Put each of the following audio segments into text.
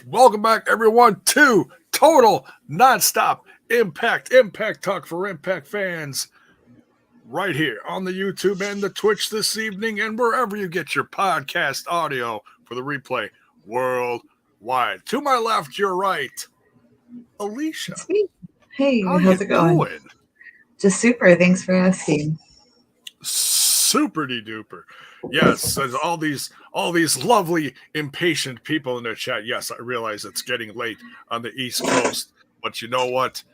Welcome back, everyone, to Total Nonstop Impact Talk for Impact fans, right here on the YouTube and the Twitch this evening, and wherever you get your podcast audio for the replay worldwide. To my left, your right, Alicia. It's me. Hey, How how's you it going? doing? Just super. Thanks for asking. Super-de duper. Yes, there's all these lovely impatient people in the chat. Yes, I realize it's getting late on the East Coast, but you know what?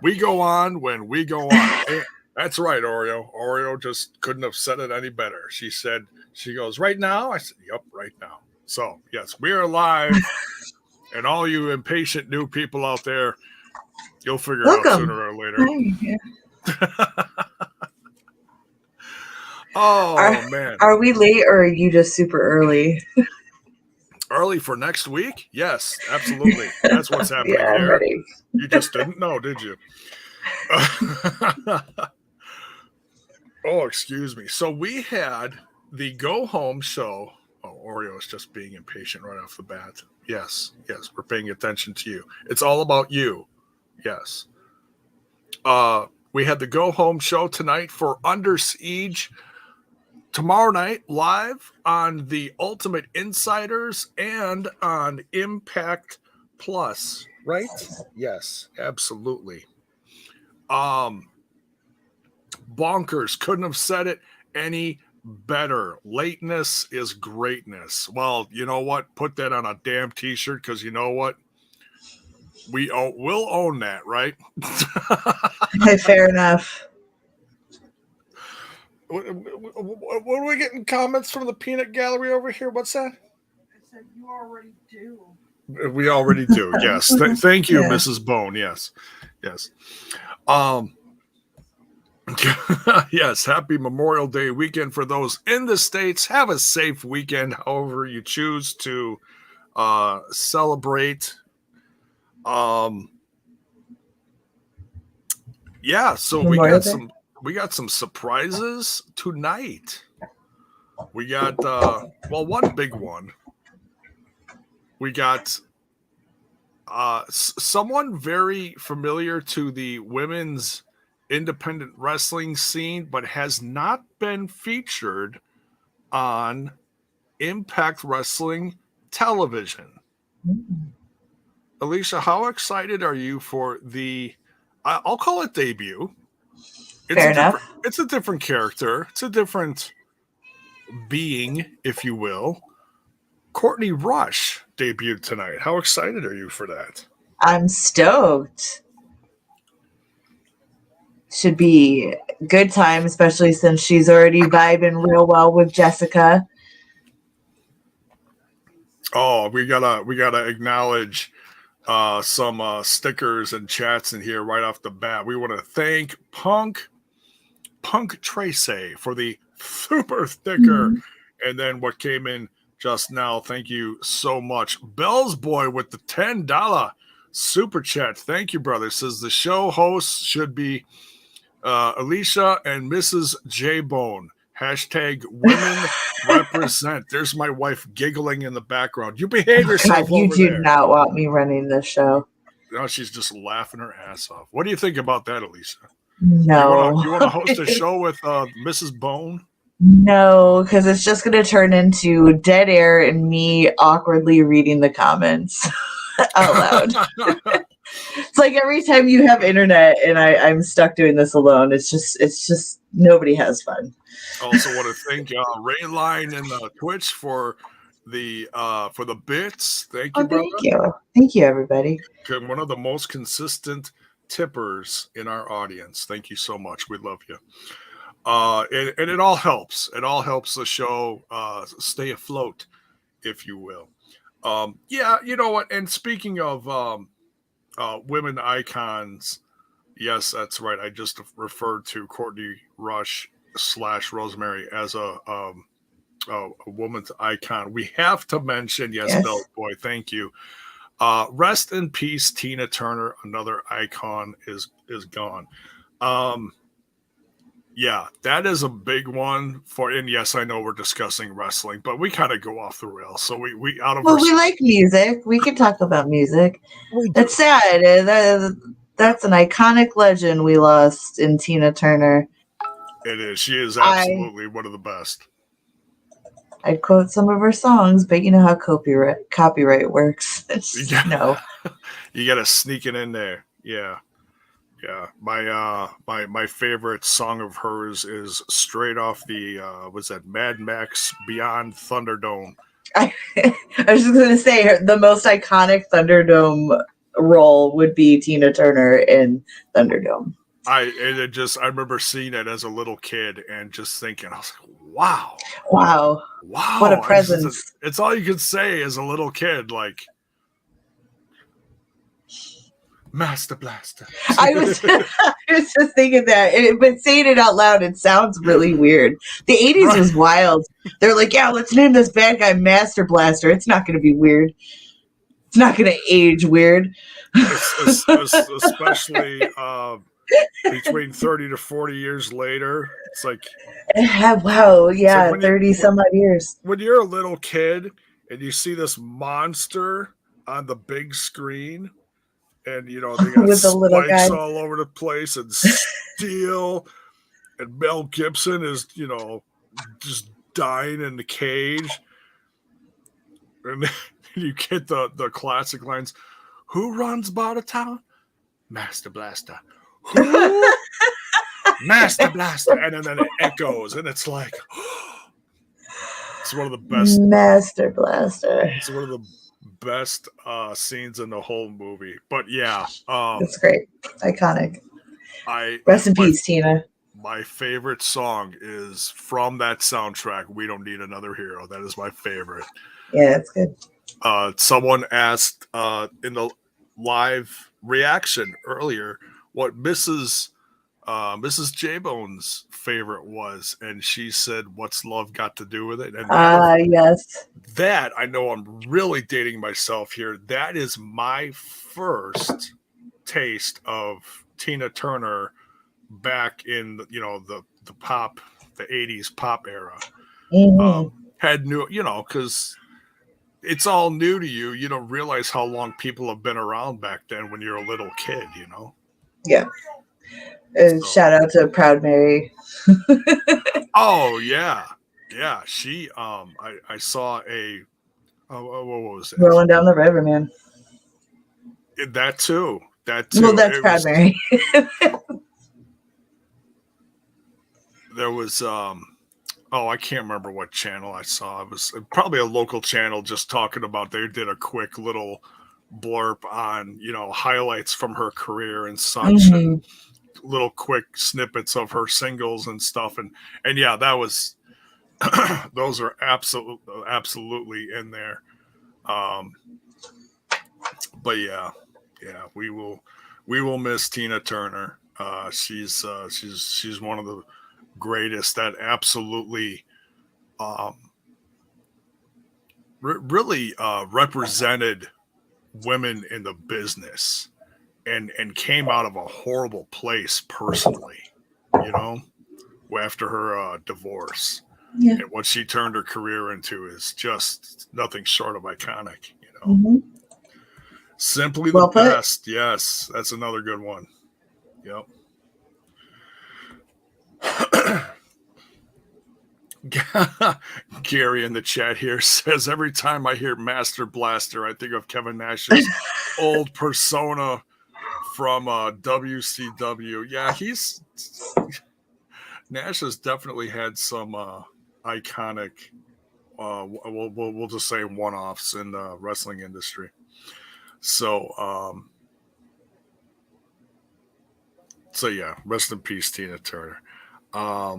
We go on when we go on. Hey, that's right, Oreo. Oreo just couldn't have said it any better. She goes, right now? I said, yep, right now. So, yes, we are live, and all you impatient new people out there, you'll figure it out sooner or later. Hi. Man. Are we late or are you just super early? Early for next week? Yes, absolutely. That's what's happening Yeah, I'm here. ready. You just didn't know, did you? Oh, excuse me. So we had the go home show. Oh, Oreo is just being impatient right off the bat. Yes, we're paying attention to you. It's all about you. Yes. We had the go home show tonight for Under Siege. Tomorrow night, live on the Ultimate Insiders and on Impact Plus, right? Yes, absolutely. Bonkers. Couldn't have said it any better. Lateness is greatness. Well, you know what? Put that on a damn t-shirt, because you know what? We'll own that, right? Hey, fair enough. What are we getting comments from the peanut gallery over here? What's that? I said you already do. We already do. Yes. Thank you, Mrs. Bone. Yes. Yes. Happy Memorial Day weekend for those in the States. Have a safe weekend, however you choose to celebrate. Yeah. So we got some surprises tonight. We got one big one. We got someone very familiar to the women's independent wrestling scene, but has not been featured on Impact Wrestling television. Mm-hmm. Alicia, how excited are you for the I'll call it debut? Fair enough. It's a different character. It's a different being, if you will. Courtney Rush debuted tonight. How excited are you for that? I'm stoked. Should be good time, especially since she's already vibing real well with JesSICKa. Oh, we gotta acknowledge some stickers and chats in here right off the bat. We want to thank Punk Tracy for the super sticker, and then what came in just now. Thank you so much, Bell's Boy, with the $10 super chat. Thank you, brother. Says the show hosts should be Alicia and Mrs. J Bone. # women represent. There's my wife giggling in the background. You behave yourself. God, you over do there. not want me running this show. No, she's just laughing her ass off. What do you think about that, Alicia? No. You want to host a show with Mrs. Bone? No, because it's just going to turn into dead air and me awkwardly reading the comments out loud. It's like every time you have internet and I'm stuck doing this alone, it's just nobody has fun. Also want to thank Rayline and Twitch for the bits. Thank you, brother. Thank you, everybody. One of the most consistent tippers in our audience. Thank you so much. We love you. And it all helps. It all helps the show stay afloat, if you will. Yeah, you know what? And speaking of women icons, yes, that's right. I just referred to Courtney Rush / Rosemary as a woman's icon. We have to mention, yes. Bell Boy, thank you. Rest in peace, Tina Turner. Another icon is gone. Yeah, that is a big one for, and yes, I know we're discussing wrestling, but we kind of go off the rails. So we out of Well, our, we like music. We can talk about music. we do. It's sad. That's an iconic legend we lost in Tina Turner. It is. She is I absolutely one of the best. I'd quote some of her songs, but you know how copyright works. Yeah. No. You got to sneak it in there. Yeah. Yeah. My favorite song of hers is straight off the was that Mad Max Beyond Thunderdome. I was just going to say the most iconic Thunderdome role would be Tina Turner in Thunderdome. I remember seeing it as a little kid and just thinking, I was like, wow. Wow. What a presence. It's all you could say as a little kid, like Master Blaster. I was just thinking that, but saying it out loud, it sounds really weird. The 80s was wild. They're like, yeah, let's name this bad guy Master Blaster. It's not going to be weird. It's not going to age weird. Especially between 30 to 40 years later. It's like, wow, yeah, like 30 some odd years. When you're a little kid and you see this monster on the big screen, and you know they got With the little spikes guy all over the place and steel, and Mel Gibson is, you know, just dying in the cage, and then you get the classic lines: "Who runs Bartertown? Master Blaster. Who? Master Blaster." And then it echoes, and it's like, it's one of the best. Master Blaster. It's one of the best scenes in the whole movie. But yeah, it's great, iconic. Rest in peace, Tina. My favorite song is from that soundtrack, "We Don't Need Another Hero." That is my favorite. Yeah, it's good. Someone asked in the live reaction earlier what Mrs. J-Bone's favorite was, and she said, "What's Love Got to Do with It?" And yes, that, I know I'm really dating myself here. That is my first taste of Tina Turner back in the 80s pop era. Had new, because it's all new to you. You don't realize how long people have been around back then when you're a little kid, Yeah. Shout out to Proud Mary. Oh yeah. She I saw what was it? Rolling Down the River, man. That too. Well, that's Proud Mary. There was I can't remember what channel I saw. It was probably a local channel just talking about, they did a quick little blurb on, highlights from her career and such, and little quick snippets of her singles and stuff. And yeah, that was, those are absolutely in there. But yeah, we will miss Tina Turner. She's one of the greatest that absolutely really represented women in the business and came out of a horrible place personally, after her divorce. Yeah. And what she turned her career into is just nothing short of iconic, Simply the best. Yes, that's another good one. Yep. Gary in the chat here says, every time I hear Master Blaster, I think of Kevin Nash's old persona from WCW. Yeah, Nash has definitely had some iconic, we'll just say one-offs in the wrestling industry. So yeah, rest in peace, Tina Turner. I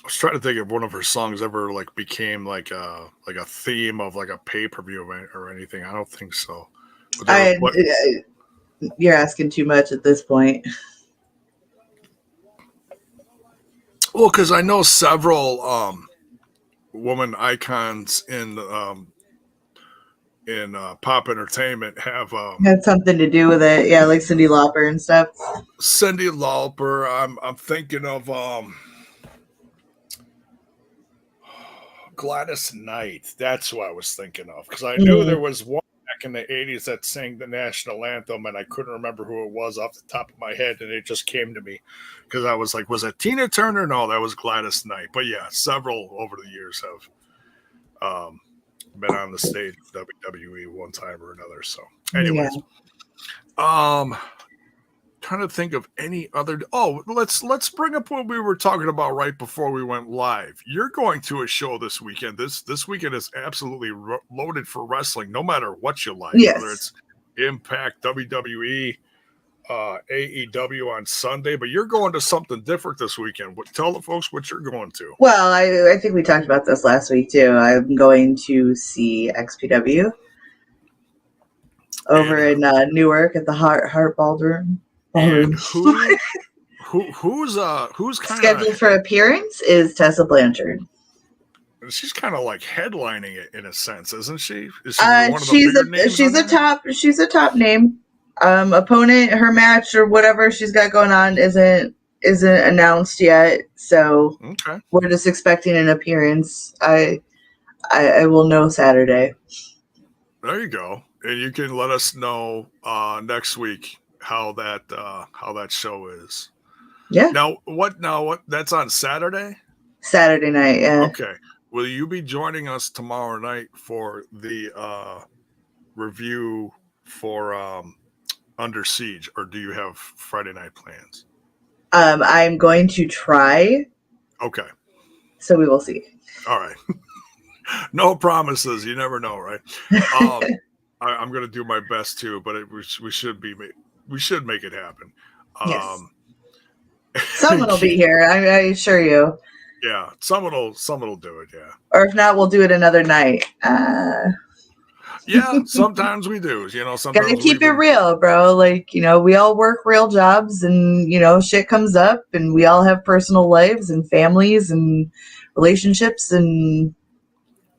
was trying to think if one of her songs ever became like a theme of like a pay-per-view or anything. I don't think so. You're asking too much at this point. Well, because I know several woman icons in pop entertainment have Had something to do with it. Yeah, like Cyndi Lauper and stuff. Cyndi Lauper. I'm thinking of Gladys Knight. That's who I was thinking of because I knew there was one back in the 80s that sang the national anthem, and I couldn't remember who it was off the top of my head, and it just came to me because I was like, was it Tina Turner? No, that was Gladys Knight. But yeah, several over the years have been on the stage of WWE one time or another. So anyways, trying to think of any other. Oh, let's bring up what we were talking about right before we went live. You're going to a show this weekend. This weekend is absolutely loaded for wrestling, no matter what you like. Yes. Whether it's Impact, WWE, AEW on Sunday, but you're going to something different this weekend. Tell the folks what you're going to. Well, I think we talked about this last week too. I'm going to see XPW over in Newark at the Heart Ballroom. And who's kind scheduled for appearance is Tessa Blanchard. She's kind of like headlining it in a sense, isn't she? Is she one of the bigger names she's a top name. Opponent, her match or whatever she's got going on isn't announced yet, so we're just expecting an appearance. I will know Saturday. There you go, and you can let us know next week how that show is. Yeah. Now what? That's on Saturday. Saturday night. Yeah. Okay. Will you be joining us tomorrow night for the review for Under Siege, or do you have Friday night plans? I'm going to try. Okay. So we will see. All right. No promises. You never know, right? I'm going to do my best too, but we should make it happen. Yes. Someone will be here. I assure you. Yeah, someone will do it. Yeah. Or if not, we'll do it another night. Yeah, sometimes we do. Sometimes gotta keep it real, bro. Like, we all work real jobs, and shit comes up, and we all have personal lives and families and relationships and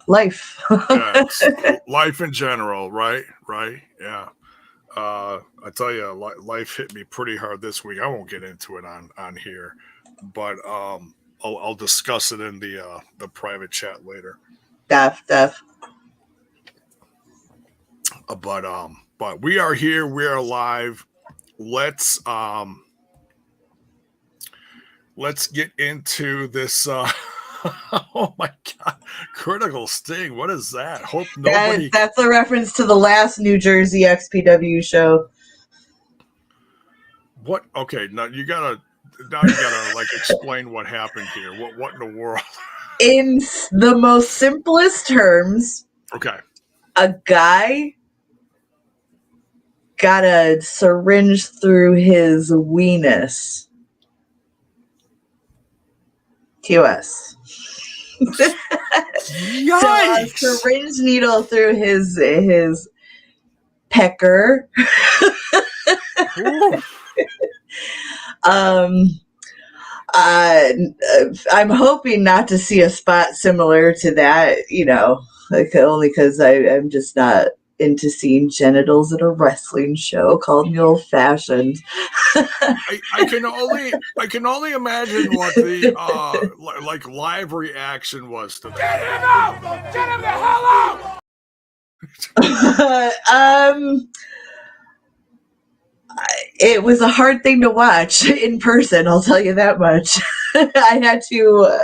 life. Yeah, life in general, right? Yeah. I tell you, life hit me pretty hard this week. I won't get into it on here, but I'll discuss it in the private chat later. Def. But we are here. We are live. Let's get into this. Oh my God! Critical Sting. What is that? Hope nobody. That's a reference to the last New Jersey XPW show. What? Okay. Now you gotta like explain what happened here. What in the world? In the most simplest terms. Okay. A guy got a syringe through his weenus. TOS. Yikes! So a syringe needle through his pecker. I'm hoping not to see a spot similar to that, only because I'm just not into seeing genitals at a wrestling show. Called me old fashioned. I can only imagine what the like live reaction was to that. Get him out! Get him the hell out! It was a hard thing to watch in person, I'll tell you that much. I had to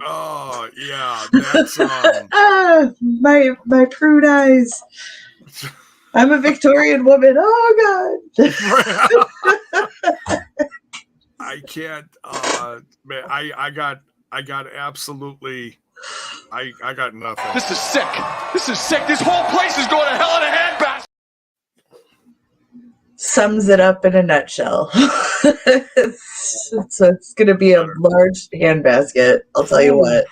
Oh yeah, that's my prude eyes. I'm a Victorian woman. Oh God. I can't man, I got absolutely I got nothing. This is sick. This whole place is going to hell in a handbasket. Sums it up in a nutshell. So it's going to be a large handbasket, I'll tell you what.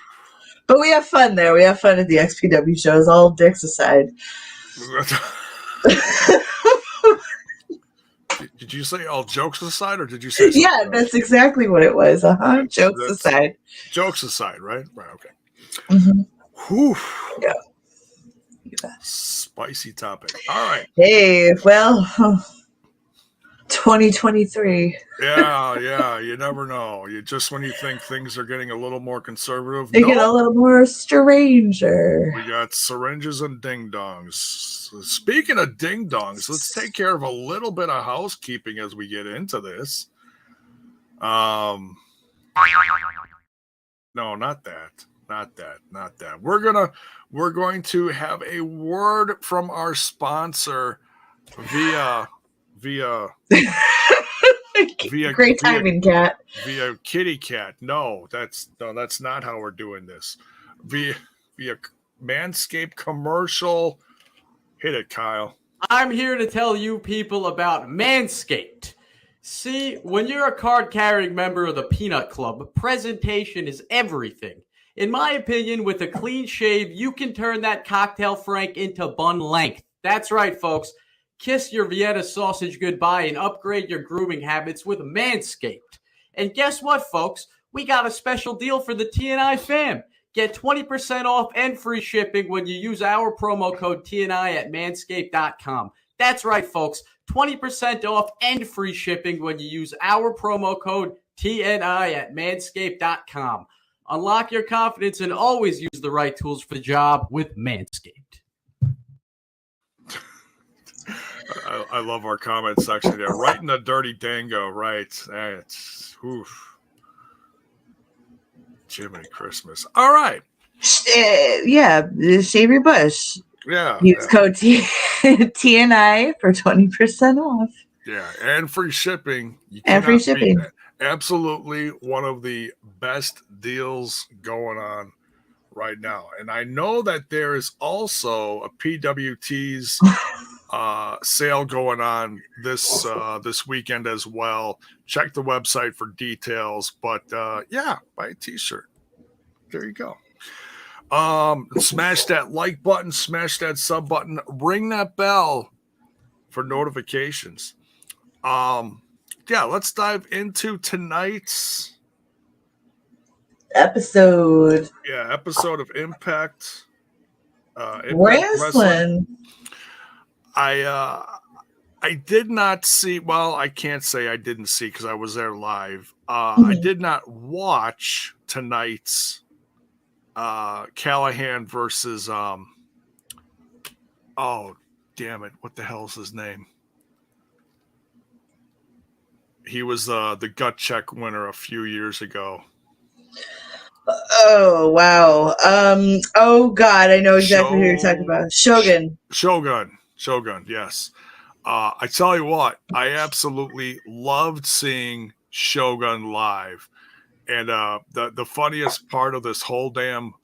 But we have fun there. We have fun at the XPW shows, all dicks aside. Did you say all jokes aside, or did you say yeah, that's exactly what it was. Jokes aside. Jokes aside, right? Right, okay. Mm-hmm. Whew. Yeah. Spicy topic. All right. Hey, well, 2023. Yeah. You never know. When you think things are getting a little more conservative, They get a little more stranger. We got syringes and ding dongs. Speaking of ding dongs, let's take care of a little bit of housekeeping as we get into this. No, not that. We're going to have a word from our sponsor via Great timing, Cat. Via Kitty Cat. No, that's not how we're doing this. Via Manscaped commercial. Hit it, Kyle. I'm here to tell you people about Manscaped. See, when you're a card-carrying member of the Peanut Club, presentation is everything. In my opinion, with a clean shave, you can turn that cocktail frank into bun length. That's right, folks. Kiss your Vienna sausage goodbye and upgrade your grooming habits with Manscaped. And guess what, folks? We got a special deal for the TNI fam. Get 20% off and free shipping when you use our promo code TNI at manscaped.com. That's right, folks. 20% off and free shipping when you use our promo code TNI at manscaped.com. Unlock your confidence and always use the right tools for the job with Manscaped. I love our comment section there. Right in the dirty Dango, right? It's Jiminy Christmas. All right. Yeah, shave your bush. Yeah. Use code TNI for 20% off. Yeah, and free shipping. And free shipping. Absolutely one of the best deals going on right now. And I know that there is also a PWT's sale going on this weekend as well. Check the website for details. But yeah, buy a t-shirt. There you go. Smash that like button, smash that sub button, ring that bell for notifications. Yeah, let's dive into tonight's episode. Yeah, episode of Impact. Wrestling. I did not see. Well, I can't say I didn't see because I was there live. I did not watch tonight's Callihan versus oh damn it, what the hell's his name? He was the gut check winner a few years ago. Oh wow. Oh god, I know exactly who you're talking about. Shogun, yes. I tell you what, I absolutely loved seeing Shogun live. And the funniest part of this whole damn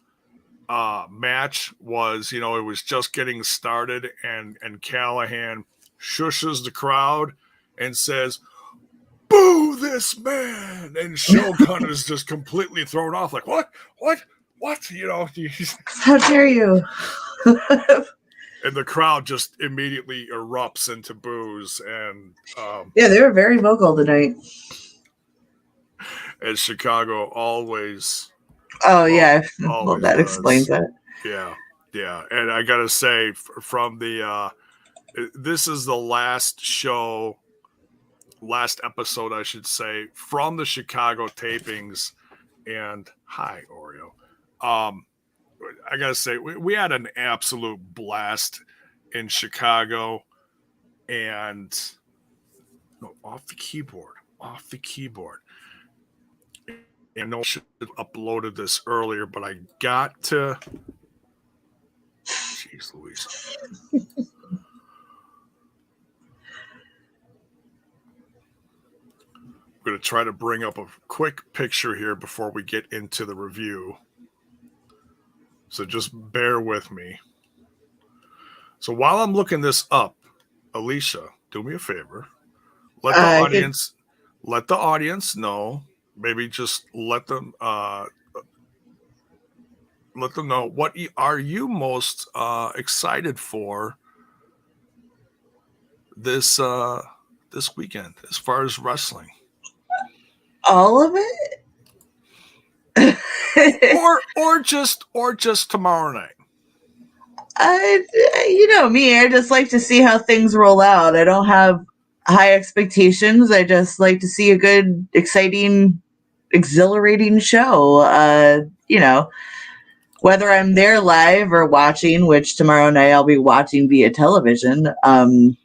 match was, it was just getting started, and Callihan shushes the crowd and says, "Boo this man!" And Shogun is just completely thrown off, like, what? How dare you? And the crowd just immediately erupts into boos. And yeah, they were very vocal tonight. And Chicago always. Oh yeah, well that explains that. Yeah, and I gotta say, from the this is the last episode, I should say, from the Chicago tapings. And hi, Oreo. I gotta say, we had an absolute blast in Chicago, and off the keyboard. I know I should have uploaded this earlier, but I got to. Jeez Louise. I'm going to try to bring up a quick picture here before we get into the review. So just bear with me. So while I'm looking this up, Alicia, do me a favor. Let the audience know. Maybe just let them know what are you most excited for this weekend as far as wrestling. All of it, or just tomorrow night. You know me, I just like to see how things roll out. I don't have high expectations. I just like to see a good, exciting, exhilarating show. You know, whether I'm there live or watching, which tomorrow night I'll be watching via television. I'm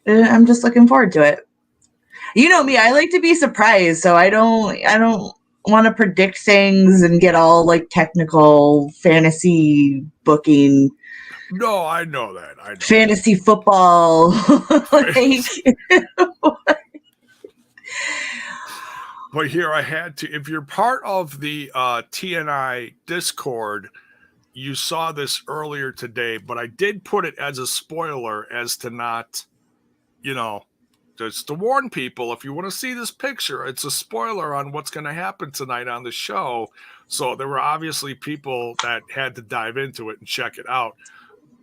just looking forward to it. You know me, I like to be surprised, so I don't want to predict things and get all like technical fantasy booking. No, I know that. I know fantasy football. But here I had to, if you're part of the TNI Discord, you saw this earlier today, but I did put it as a spoiler as to not, you know, just to warn people, if you want to see this picture, it's a spoiler on what's going to happen tonight on the show. So there were obviously people that had to dive into it and check it out.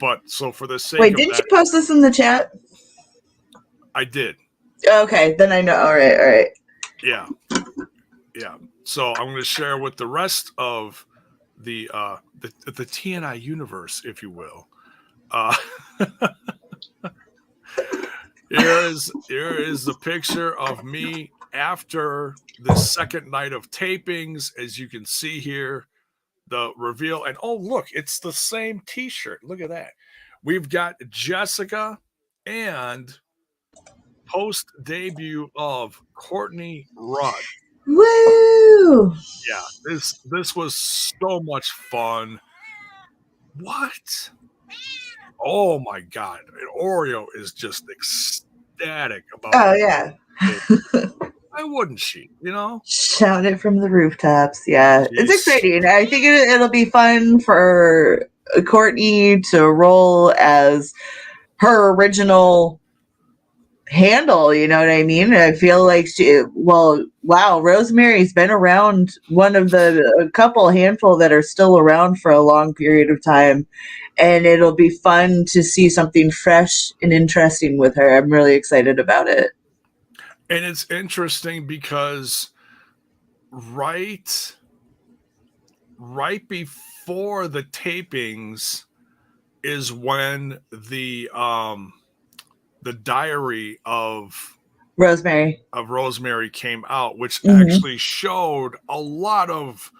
But so for the sake Wait, of didn't that, you post this in the chat? I did. Okay, then I know. All right. Yeah. So I'm going to share with the rest of the TNI universe, if you will. Here is the picture of me after the second night of tapings. As you can see here, the reveal. And oh, look, it's the same T-shirt. Look at that. We've got JesSICKa and post debut of Courtney Rush. Woo! Yeah, this was so much fun. What? Oh my God. Oreo is just ecstatic about Oh, yeah. Why wouldn't she? You know? Shout it from the rooftops. Yeah. Jeez. It's exciting. I think it'll be fun for Courtney to roll as her original handle, you know what I mean? I feel like Rosemary's been around, one of a couple handful that are still around for a long period of time, and it'll be fun to see something fresh and interesting with her. I'm really excited about it. And it's interesting because right before the tapings is when the diary of Rosemary came out, which actually showed a lot of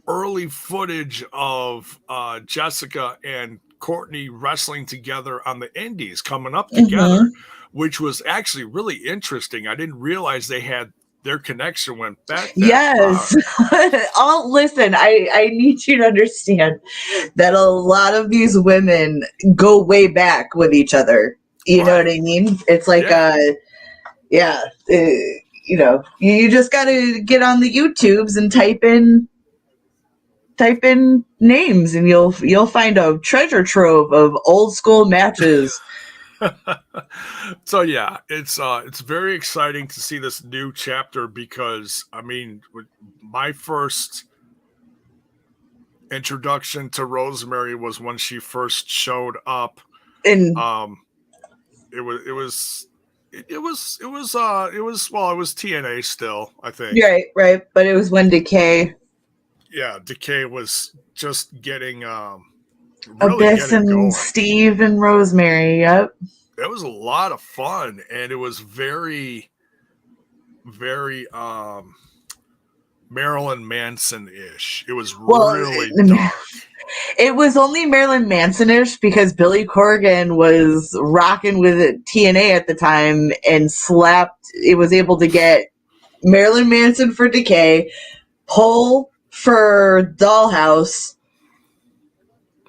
early footage of JesSICKa and Courtney wrestling together on the indies, coming up together, which was actually really interesting. I didn't realize their connection went back that far. Listen, I need you to understand that a lot of these women go way back with each other. You know what I mean? It's like, you know, you just got to get on the YouTubes and type in names, and you'll find a treasure trove of old school matches. So yeah, it's very exciting to see this new chapter because I mean, my first introduction to Rosemary was when she first showed up, and it was TNA still, I think. Right. But it was when Decay. Yeah, Decay was just getting Abyss and going. Steve and Rosemary. Yep. It was a lot of fun, and it was very, very Marilyn Manson-ish. It was really dark. It was only Marilyn Manson-ish because Billy Corgan was rocking with TNA at the time and it was able to get Marilyn Manson for Decay, Pole for Dollhouse,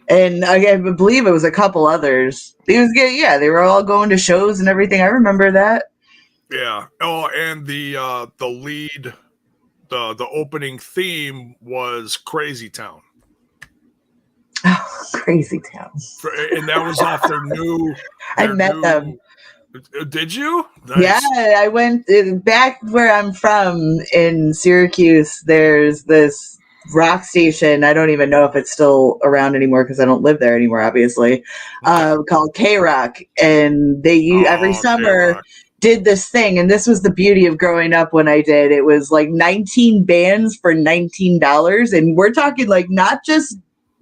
and I believe it was a couple others. They were all going to shows and everything. I remember that. Yeah. Oh, and the lead, the opening theme was Crazy Town. Oh, Crazy Town. And that was off their new. I met them. Did you? Nice. Yeah, I went back where I'm from in Syracuse. There's this rock station. I don't even know if it's still around anymore because I don't live there anymore, obviously. Called K-Rock, and they every summer K-Rock did this thing, and this was the beauty of growing up when I did. It was like 19 bands for $19, and we're talking like not just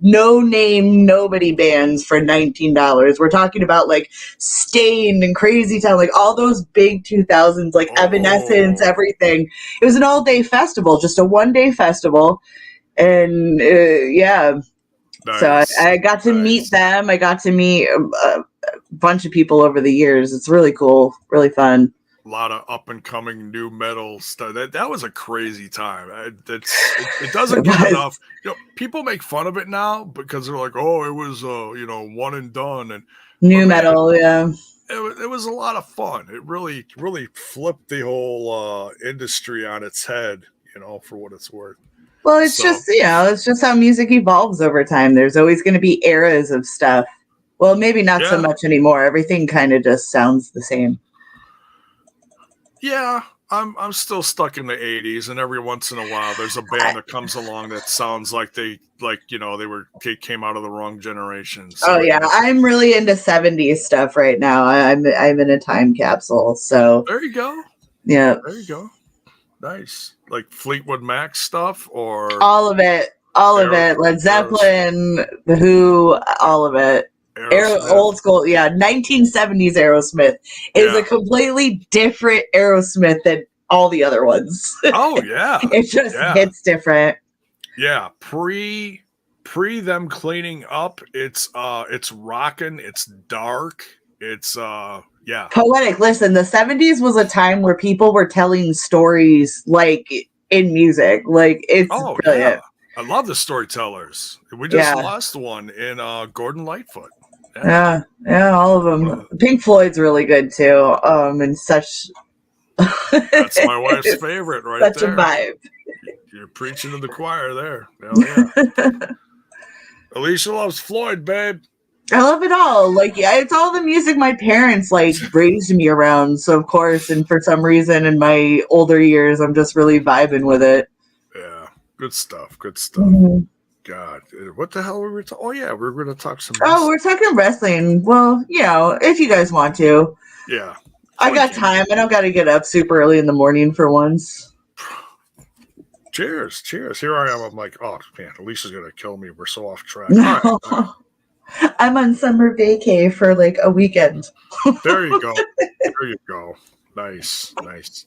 no name, nobody bands for $19. We're talking about like Stained and Crazy Town, like all those big 2000s, like Evanescence, everything. It was an all-day festival, just a one-day festival. And yeah, Nice. so I got to meet them. I got to meet a bunch of people over the years. It's really cool, really fun. A lot of up and coming new metal stuff. That was a crazy time. It doesn't get enough. You know, people make fun of it now because they're like, "Oh, it was one and done." And new metal, yeah. It was a lot of fun. It really flipped the whole industry on its head. You know, for what it's worth. Well, it's just how music evolves over time. There's always going to be eras of stuff. Well, maybe not so much anymore. Everything kind of just sounds the same. Yeah, I'm still stuck in the 80s, and every once in a while there's a band that comes along that sounds like they came out of the wrong generation. So, I'm really into 70s stuff right now. I'm in a time capsule. So there you go. Yeah. There you go. Nice. Like Fleetwood Mac stuff or all of it. Led Zeppelin, The Who, all of it. Old school, 1970s Aerosmith is a completely different Aerosmith than all the other ones. Oh yeah, it just hits different. Yeah, pre them cleaning up, it's rocking, it's dark, it's poetic. Listen, the 70s was a time where people were telling stories like in music, like it's brilliant. Yeah. I love the storytellers. We just lost one in Gordon Lightfoot. Yeah, all of them. Pink Floyd's really good too. And such. That's my wife's favorite, right such there. Such a vibe. You're preaching to the choir there. Hell yeah. Alicia loves Floyd, babe. I love it all. Like, it's all the music my parents raised me around. So of course, and for some reason, in my older years, I'm just really vibing with it. Yeah, good stuff. Good stuff. Mm-hmm. God, what the hell were we talking? Oh yeah, we're going to talk some. Oh, we're talking wrestling. Well, if you guys want to. Yeah. I got time. I don't got to get up super early in the morning for once. Cheers. Here I am. I'm like, oh man, Alicia's going to kill me. We're so off track. No. All right. I'm on summer vacay for like a weekend. There you go. Nice. All right.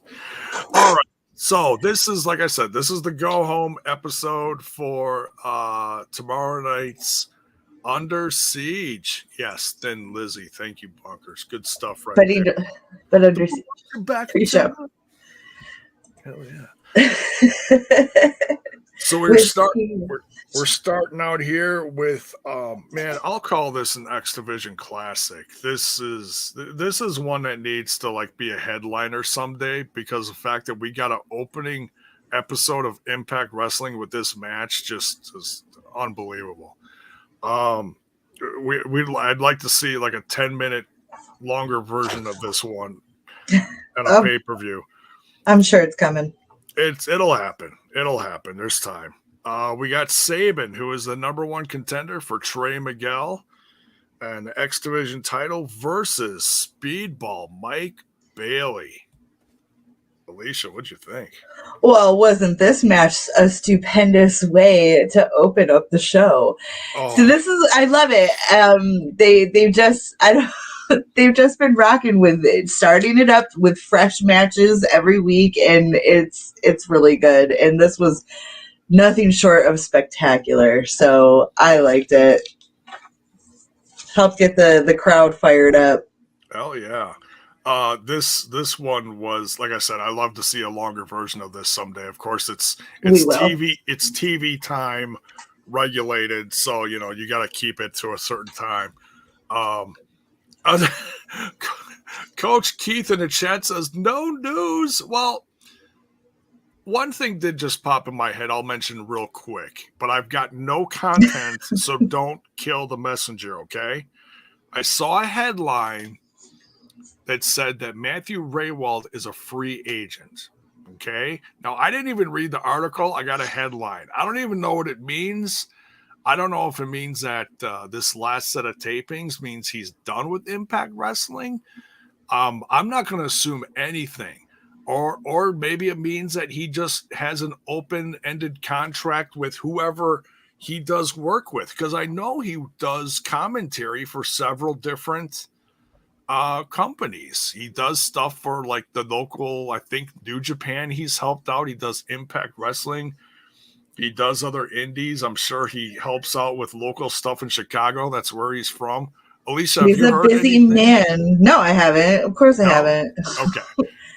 So this is, like I said, this is the go home episode for tomorrow night's Under Siege. Yes, Thin Lizzy. Thank you, Bunkers. Good stuff right there. But Under Siege. You're back. Pre-show. Hell yeah. So we're starting out here with I'll call this an X Division classic. This is one that needs to be a headliner someday because of the fact that we got an opening episode of Impact Wrestling with this match just is unbelievable. I'd like to see like a 10-minute longer version of this one at a pay-per-view. I'm sure it's coming. It'll happen. There's time. We got Sabin, who is the number one contender for Trey Miguel and the X Division title versus Speedball Mike Bailey. Alicia, what'd you think? Well, wasn't this match a stupendous way to open up the show? Oh. So I love it. They've just been rocking with it, starting it up with fresh matches every week, and it's really good. And this was nothing short of spectacular, so I liked it. Helped get the crowd fired up. Hell yeah. This one was, like I said, I love to see a longer version of this someday. Of course, it's TV time regulated, so you got to keep it to a certain time. Coach Keith in the chat says no news. Well, one thing did just pop in my head. I'll mention real quick, but I've got no content, so don't kill the messenger. Okay, I saw a headline that said that Matthew Raywald is a free agent. Okay, now I didn't even read the article. I got a headline. I don't even know what it means. I don't know if it means that this last set of tapings means he's done with Impact Wrestling. I'm not going to assume anything. Or maybe it means that he just has an open-ended contract with whoever he does work with, because I know he does commentary for several different companies. He does stuff for like the local, I think New Japan he's helped out. He does Impact Wrestling. He does other indies. I'm sure he helps out with local stuff in Chicago. That's where he's from. Alicia, have He's you a heard busy anything? man. No, I haven't. Of course I No? haven't. Okay.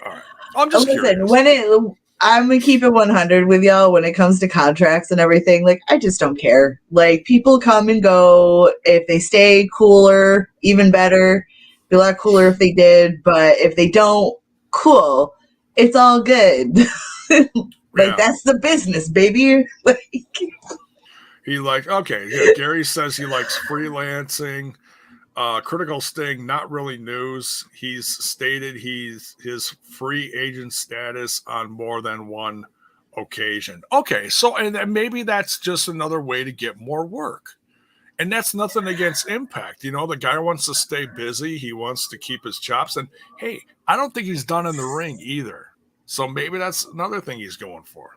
All right. I'm just curious. I'm gonna keep it 100 with y'all when it comes to contracts and everything. Like, I just don't care. Like, people come and go. If they stay, cooler, even better. Be a lot cooler if they did, but if they don't, cool. It's all good. Yeah. That's the business, baby. He yeah, Gary says he likes freelancing. Critical Sting, not really news. He's stated his free agent status on more than one occasion. Okay, so and maybe that's just another way to get more work. And that's nothing against Impact. You know, the guy wants to stay busy. He wants to keep his chops. And hey, I don't think he's done in the ring either. So maybe that's another thing he's going for.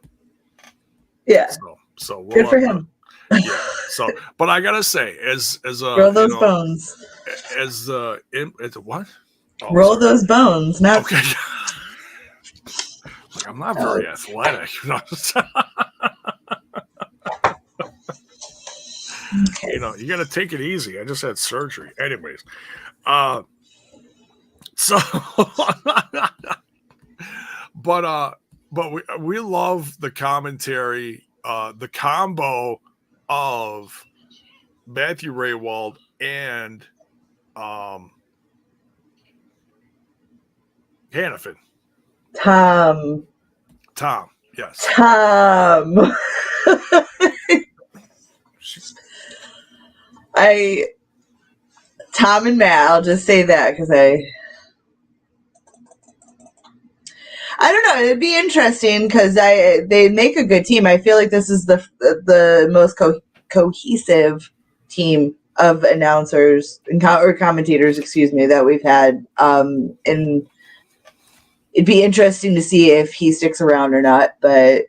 Yeah. So we'll good for him. Yeah. So, but I gotta say, as roll those bones. As what? Oh, roll those bones. Not okay. Like, I'm not very athletic. Okay. You know, you got to take it easy. I just had surgery. Anyways, so, but we love the commentary, the combo of Matthew Ray Wilde and Hannafin. Tom, yes. Tom. Tom and Matt, I'll just say that because I don't know. It'd be interesting because they make a good team. I feel like this is the most cohesive team of announcers or commentators, that we've had. And it'd be interesting to see if he sticks around or not. But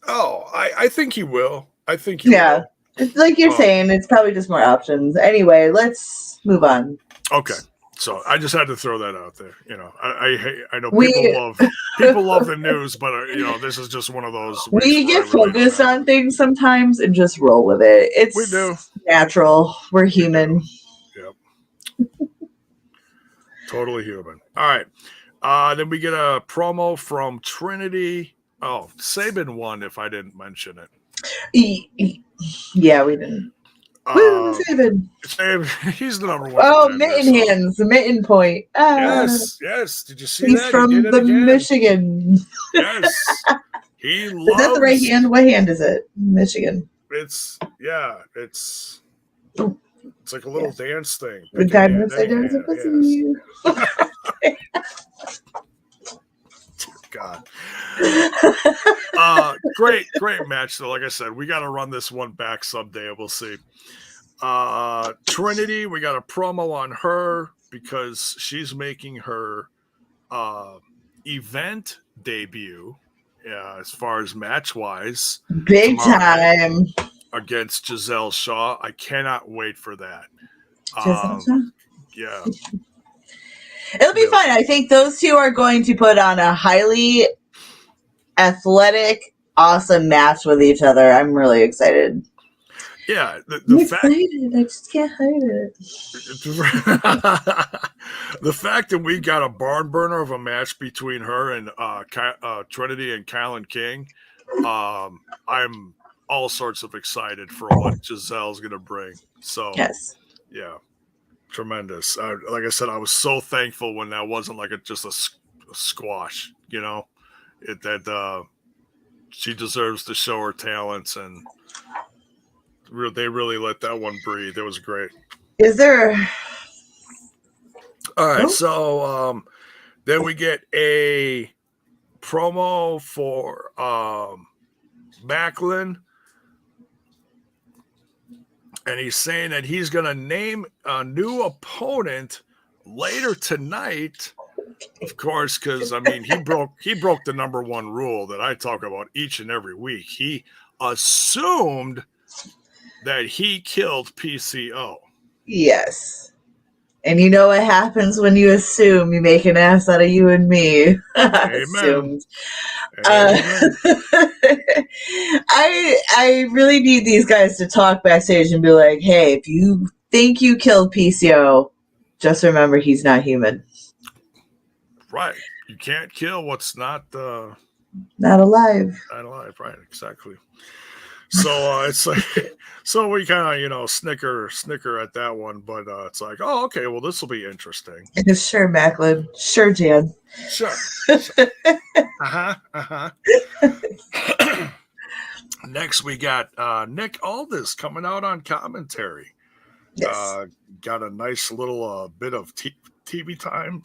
I think he will. I think he will. It's like you're saying, it's probably just more options. Anyway, let's move on. Okay. So I just had to throw that out there. You know, I know people love the news, but you know, this is just one of those. We get focused on things sometimes and just roll with it. We do. Natural. We're human. Yep. Totally human. All right. Then we get a promo from Trinity. Oh, Sabin won. If I didn't mention it. Yeah, we didn't. Sabin. He's the number one. Oh, mitten hands, the mitten point. Yes. Did you see he's that? From the Michigan. Yes. He loves. Is that the right hand? What hand is it? Michigan. It's like a little dance thing. The diamond upside down. God. Great match though. Like I said, we got to run this one back someday. We'll see. Trinity, we got a promo on her because she's making her event debut. Yeah, as far as match wise, big time against Giselle Shaw. I cannot wait for that. Yeah. It'll be fun. I think those two are going to put on a highly athletic, awesome match with each other. I'm really excited. Yeah, I'm excited. I just can't hide it. The fact that we got a barn burner of a match between her and Trinity and KiLynn King, I'm all sorts of excited for what Giselle's going to bring. So, yes. Yeah. Tremendous. Like I said, I was so thankful when that wasn't like just a squash, you know, she deserves to show her talents, and they really let that one breathe. It was great. Is there? All right. So then we get a promo for Macklin. And he's saying that he's going to name a new opponent later tonight. Of course, because I mean he broke the number one rule that I talk about each and every week. He assumed that he killed PCO. Yes. And you know what happens when you assume you make an ass out of you and me. Amen. Assumed. Amen. I really need these guys to talk backstage and be like, hey, if you think you killed PCO, just remember he's not human. Right. You can't kill what's not Not alive. not alive. Right. Exactly. So it's like, so we kind of, snicker at that one, but it's like, oh, okay, well, this will be interesting. Sure, Macklin. Sure, Jan. Sure. Next, we got Nick Aldis coming out on commentary. Yes. Got a nice little bit of TV time.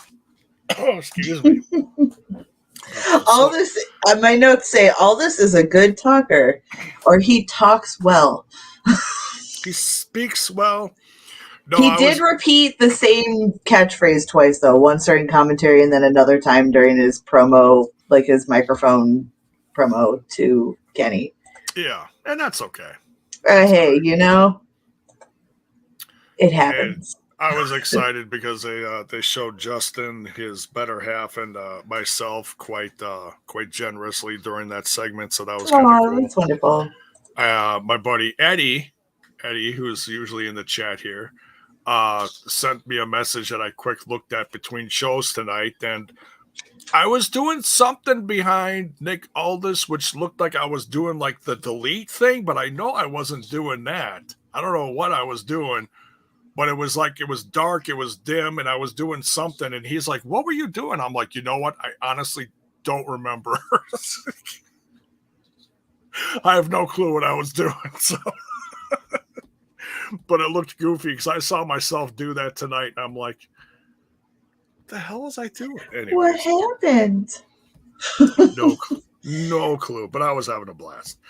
Oh, excuse me. Aldis, my notes say Aldis is a good talker, or he talks well. He speaks well. No, he did repeat the same catchphrase twice, though. Once during commentary and then another time during his promo, like his microphone promo to Kenny. Yeah, and that's okay. Hey, it happens. And I was excited because they showed Justin, his better half, and myself quite generously during that segment, so that was kind of cool. That's wonderful. My buddy Eddie, who's usually in the chat here, sent me a message that I quick looked at between shows tonight, and I was doing something behind Nick Aldis, which looked like I was doing like the delete thing, but I know I wasn't doing that. I don't know what I was doing, but it was like, it was dark, it was dim, and I was doing something, and he's like, what were you doing? I'm like, you know what? I honestly don't remember. I have no clue what I was doing, so... But it looked goofy because I saw myself do that tonight. And I'm like, what the hell was I doing? Anyways, what happened? No clue, but I was having a blast.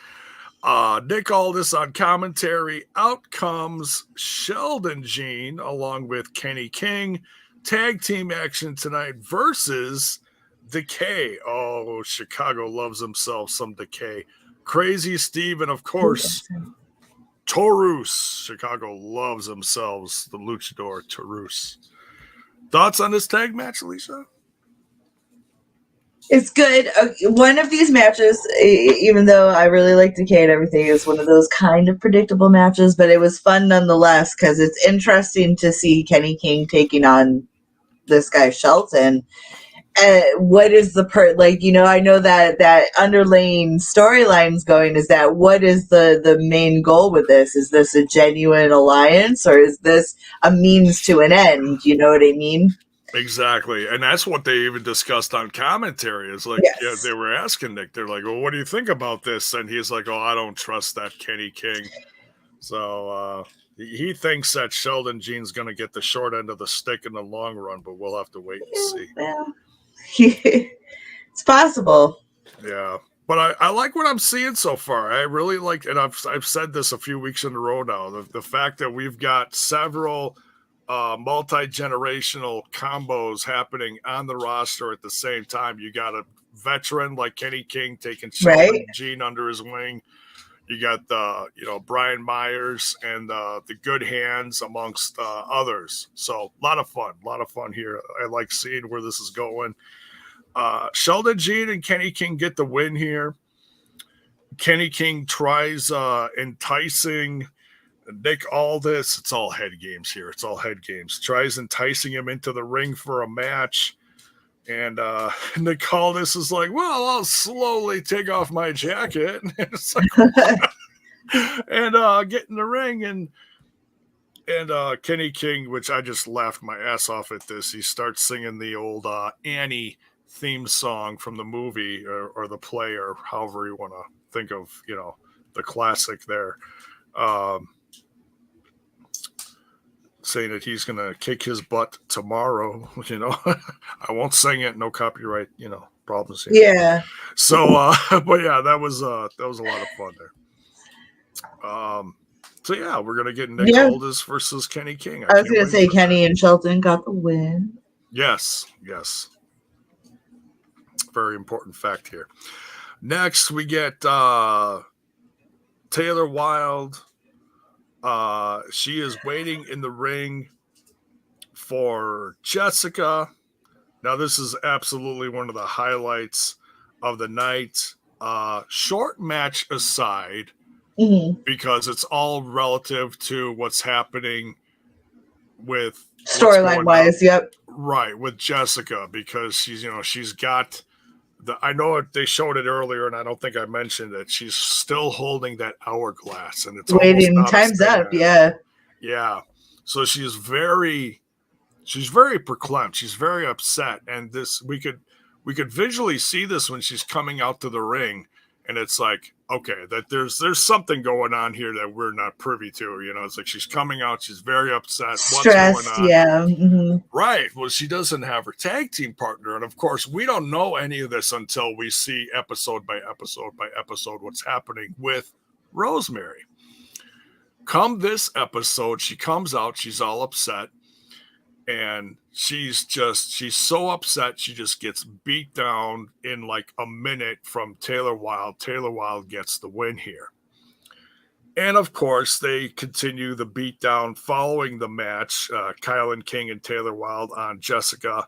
Nick Aldis on commentary. Out comes Sheldon Jean along with Kenny King. Tag team action tonight versus Decay. Oh, Chicago loves himself some Decay. Crazy Steve, and of course... Taurus. Chicago loves themselves the luchador Taurus. Thoughts on this tag match, Alicia? It's good. One of these matches, even though I really like Decay and everything, is one of those kind of predictable matches, but it was fun nonetheless because it's interesting to see Kenny King taking on this guy Sheldon. What is the I know that underlying storylines going is that what is the main goal with this? Is this a genuine alliance or is this a means to an end? You know what I mean? Exactly. And that's what they even discussed on commentary. It's like, yeah, they were asking Nick, they're like, well, what do you think about this? And he's like, oh, I don't trust that Kenny King. So he thinks that Sheldon Jean's going to get the short end of the stick in the long run, but we'll have to wait and see. Well. It's possible. Yeah, but I like what I'm seeing so far. I really like, and I've said this a few weeks in a row now. The fact that we've got several multi-generational combos happening on the roster at the same time. You got a veteran like Kenny King taking Sheldon Jean under his wing. You got Brian Myers and the Good Hands amongst others. So a lot of fun here. I like seeing where this is going. Sheldon Jean and Kenny King get the win here. Kenny King tries enticing Nick Aldis. It's all head games here. Tries enticing him into the ring for a match. And Nick Aldis is like, well, I'll slowly take off my jacket. And it's like, and get in the ring. And Kenny King, which I just laughed my ass off at this, he starts singing the old Annie theme song from the movie or the play or however you want to think of, the classic there. Saying that he's going to kick his butt tomorrow, I won't sing it. No copyright, problems here. Yeah. So, but yeah, that was a lot of fun there. So yeah, we're going to get Nick Aldis versus Kenny King. I was going to say Kenny and Sheldon got the win. Yes. Very important fact here. Next, we get Taylor Wilde She is waiting in the ring for JesSICKa. Now, this is absolutely one of the highlights of the night. Short match aside, because it's all relative to what's happening with Storyline wise, yep. Right, with JesSICKa, because she's got I know they showed it earlier, and I don't think I mentioned it. She's still holding that hourglass, and it's waiting. Time's up. Yeah. Yeah. So she's very proclaimed. She's very upset, and we could visually see this when she's coming out to the ring, and it's like, okay, that there's something going on here that we're not privy to. It's like she's coming out, she's very upset, stressed. What's going on? Yeah. Mm-hmm. Right. Well, she doesn't have her tag team partner, and of course, we don't know any of this until we see episode by episode by episode what's happening with Rosemary. Come this episode, she comes out, she's all upset. And she's so upset, she just gets beat down in like a minute from Taylor Wilde. Taylor Wilde gets the win here. And of course, they continue the beatdown following the match, KiLynn King and Taylor Wilde on JesSICKa.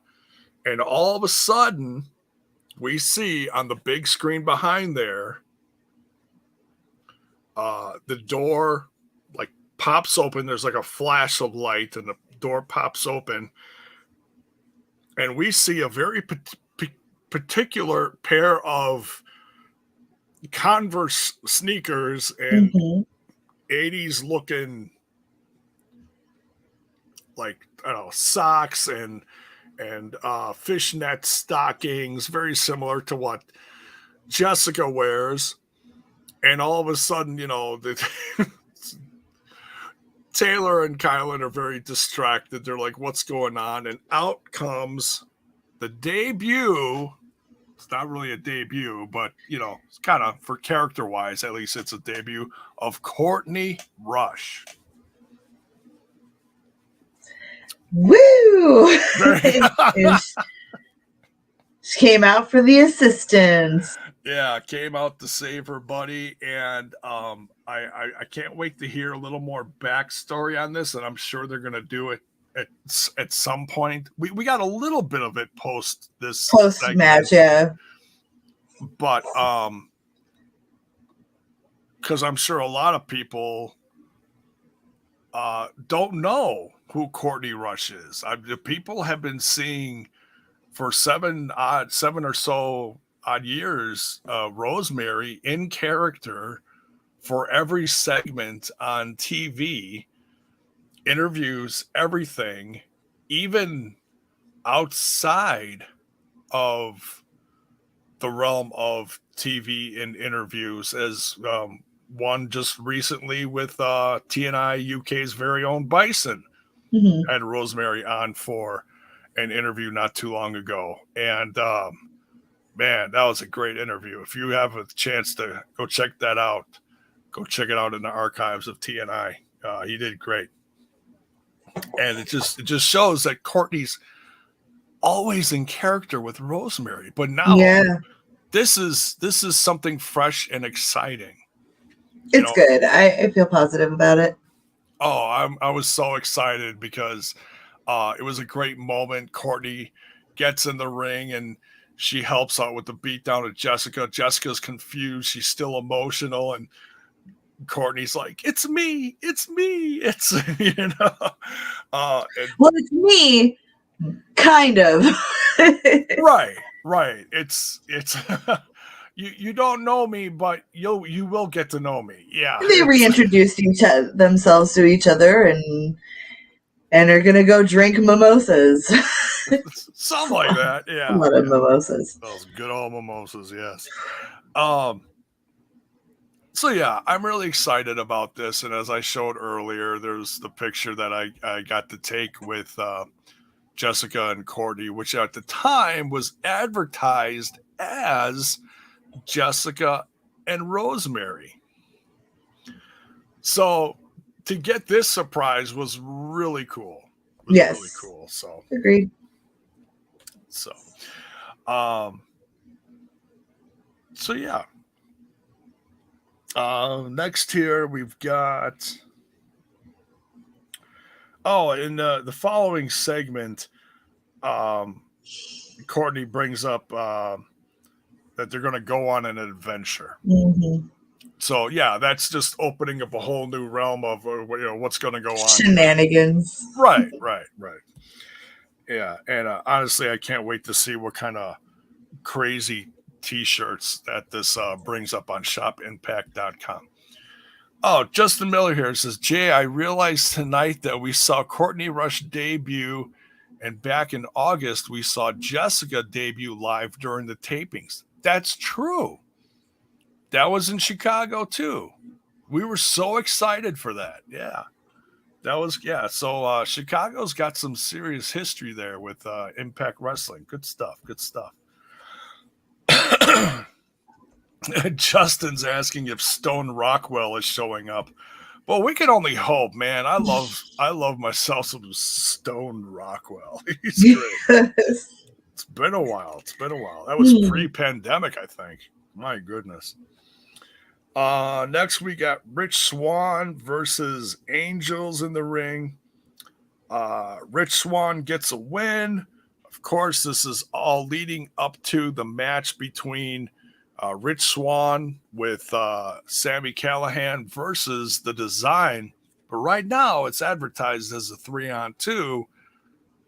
And all of a sudden, we see on the big screen behind there, the door like pops open. There's like a flash of light, and the door pops open, and we see a very particular pair of Converse sneakers and 80s looking, like, I don't know, socks and fishnet stockings, very similar to what JesSICKa wears. And all of a sudden, Taylor and KiLynn are very distracted. They're like, what's going on? And out comes the debut. It's not really a debut, but, it's kind of, for character-wise, at least it's a debut of Courtney Rush. Woo! She came out for the assistance. Yeah, came out to save her buddy, and I can't wait to hear a little more backstory on this, and I'm sure they're going to do it at some point. We got a little bit of it post match, yeah. But because I'm sure a lot of people don't know who Courtney Rush is. The people have been seeing for seven or so odd years, Rosemary in character for every segment on TV, interviews, everything, even outside of the realm of TV and interviews, as one just recently with TNI UK's very own Bison had Rosemary on for an interview not too long ago. And man, that was a great interview. If you have a chance to go check that out, go check it out in the archives of TNI. He did great. And it just shows that Courtney's always in character with Rosemary. But now this is something fresh and exciting. It's good. I feel positive about it. Oh, I was so excited because it was a great moment. Courtney gets in the ring and she helps out with the beatdown of JesSICKa. JesSICKa's confused. She's still emotional. And Courtney's like, it's me. It's, well, it's me. Kind of. Right. It's, you don't know me, but you will get to know me. Yeah. They reintroduced themselves to each other and are going to go drink mimosas. Something like that, yeah. A lot of mimosas. Those good old mimosas, yes. So, yeah, I'm really excited about this. And as I showed earlier, there's the picture that I got to take with JesSICKa and Courtney, which at the time was advertised as JesSICKa and Rosemary. So to get this surprise was really cool. Yes. Really cool. So agreed. So yeah. Next here we've got Oh, in the following segment, Courtney brings up that they're going to go on an adventure. Mm-hmm. So yeah, that's just opening up a whole new realm of what's going to go on. Shenanigans. Right. Yeah, and honestly, I can't wait to see what kind of crazy T-shirts that this brings up on shopimpact.com. Oh, Justin Miller here says, Jay, I realized tonight that we saw Courtney Rush debut, and back in August, we saw JesSICKa debut live during the tapings. That's true. That was in Chicago, too. We were so excited for that. Yeah. That was, yeah. So Chicago's got some serious history there with Impact Wrestling. Good stuff. Justin's asking if Stone Rockwell is showing up. Well, we can only hope, man. I love myself some Stone Rockwell. He's great. It's been a while. That was pre-pandemic, I think. My goodness. Next we got Rich Swann versus Angels in the ring. Rich Swann gets a win. Of course, this is all leading up to the match between Rich Swann with Sami Callihan versus The Design. But right now, it's advertised as a 3-on-2.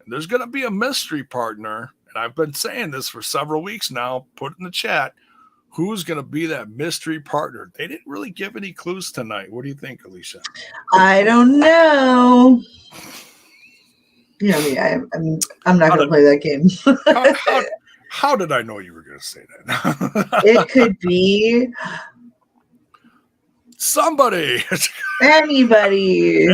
And there's going to be a mystery partner. And I've been saying this for several weeks now. Put it in the chat. Who's going to be that mystery partner? They didn't really give any clues tonight. What do you think, Alicia? I don't know. You know me. I'm not going to play that game. How did I know you were going to say that? It could be somebody. Anybody.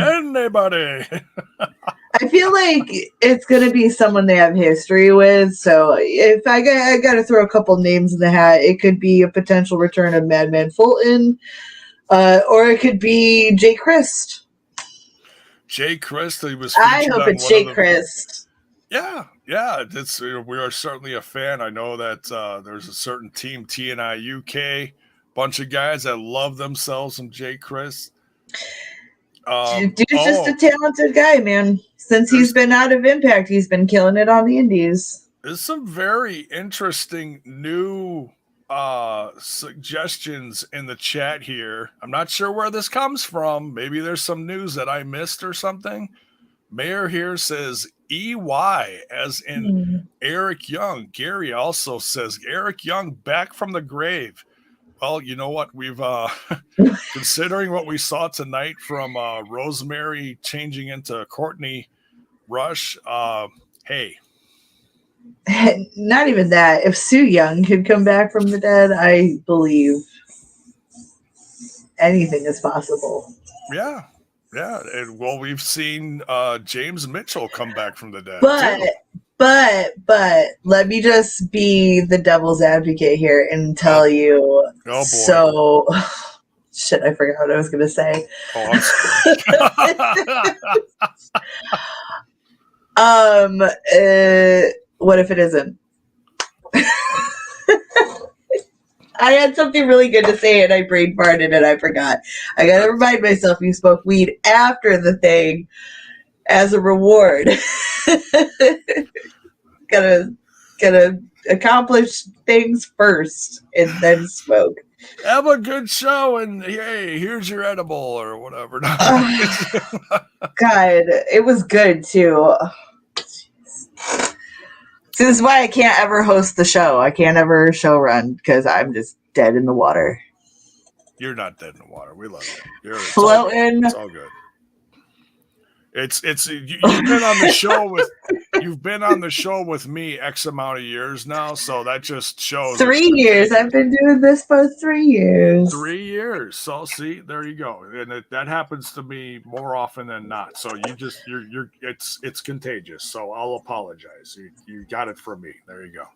I feel like it's going to be someone they have history with. So if I got to throw a couple names in the hat, it could be a potential return of Madman Fulton, or it could be Jay Christ. Jay Christ, he was. I hope it's Jay Christ. Yeah. It's we are certainly a fan. I know that there's a certain team, TNI UK, bunch of guys that love themselves some Jay Christ. Dude's just a talented guy, man. Since he's been out of Impact, he's been killing it on the indies. There's some very interesting new suggestions in the chat here. I'm not sure where this comes from. Maybe there's some news that I missed or something. Mayor here says EY, as in Eric Young. Gary also says Eric Young back from the grave. Well, you know what? We've considering what we saw tonight from Rosemary changing into Courtney Rush. Hey, not even that. If Sue Young could come back from the dead, I believe anything is possible. Yeah. And well, we've seen James Mitchell come back from the dead. But let me just be the devil's advocate here and tell you. Oh boy. So, shit, I forgot what I was going to say. Oh, I'm sorry. What if it isn't? I had something really good to say and I brain farted and I forgot. I got to remind myself you spoke weed after the thing as a reward. Gotta accomplish things first and then smoke. Have a good show and hey, here's your edible or whatever. God, it was good too. See, this is why I can't ever host the show. I can't ever show run because I'm just dead in the water. You're not dead in the water. We love you. You're floating. It's all good. It's you've been on the show with me X amount of years now, so that just shows 3 years. I've been doing this for 3 years. 3 years. So see, there you go, and that happens to me more often than not. So you're it's contagious. So I'll apologize. You got it from me. There you go.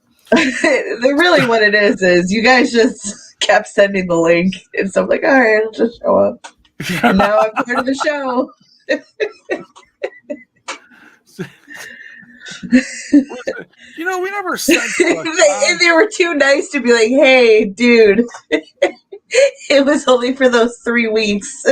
Really, what it is you guys just kept sending the link, and so I'm like, all right, I'll just show up, and now I'm part of the show. We never said they were too nice to be like, hey dude, it was only for those 3 weeks.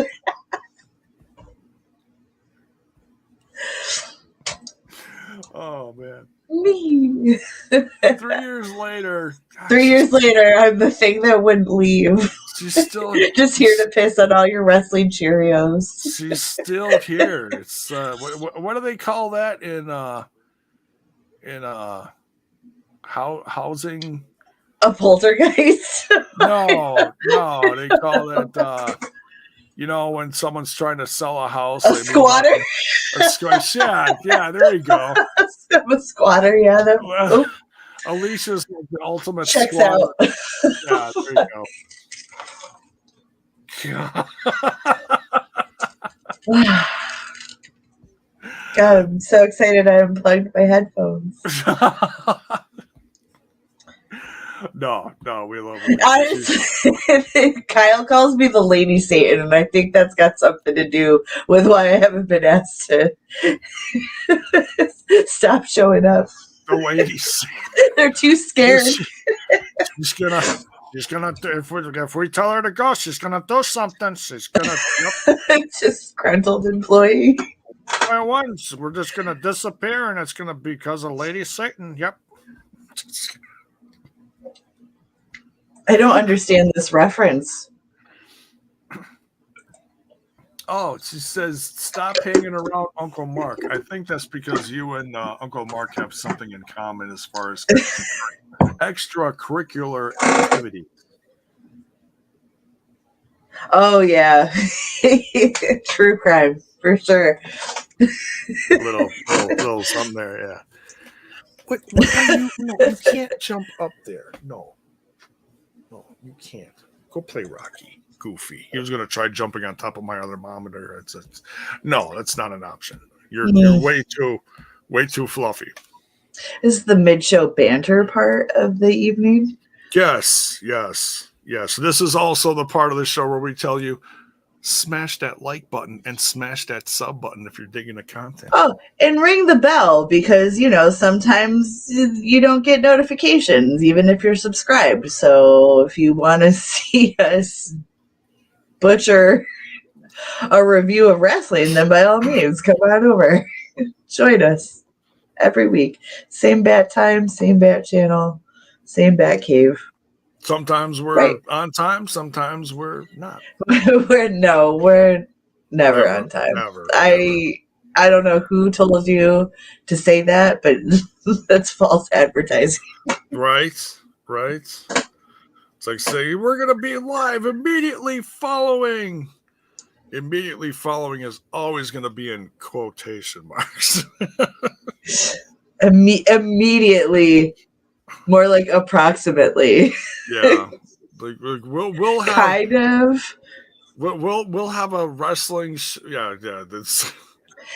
Oh man. Me. 3 years later. God, 3 years later, I'm the thing that wouldn't leave. She's still Just here to piss on all your wrestling Cheerios. She's still here. It's what do they call that in housing? A poltergeist? No, they call that when someone's trying to sell a house. A squatter? Yeah, there you go. I'm a squatter, yeah. Alicia's like the ultimate Checks squatter. out. Yeah, there you go. God, I'm so excited I unplugged my headphones. No, we love it. Honestly, Kyle calls me the Lady Satan, and I think that's got something to do with why I haven't been asked to stop showing up. The Lady Satan. They're too scared. She's gonna if we tell her to go, she's gonna do something. She's gonna Disgruntled employee. once we're just gonna disappear, and it's gonna be because of Lady Satan. Yep. I don't understand this reference. Oh, she says, stop hanging around Uncle Mark. I think that's because you and Uncle Mark have something in common as far as extracurricular activity. Oh, yeah. True crime, for sure. little something there, yeah. What are you? No, you can't jump up there. No, you can't. Go play Rocky. Goofy. He was going to try jumping on top of my other monitor. No, that's not an option. You're way too fluffy. This is the mid-show banter part of the evening. Yes. This is also the part of the show where we tell you, smash that like button and smash that sub button if you're digging the content. Oh, and ring the bell because, sometimes you don't get notifications even if you're subscribed. So if you want to see us butcher a review of wrestling, then by all means, come on over. Join us every week. Same bat time, same bat channel, same bat cave. Sometimes we're on time, sometimes we're not. We're never on time. Never. I don't know who told you to say that, but that's false advertising. Right. It's like saying we're going to be live immediately following. Immediately following is always going to be in quotation marks. Immediately, more like approximately. Yeah, like we'll have kind of. We'll have a wrestling. Yeah. That's.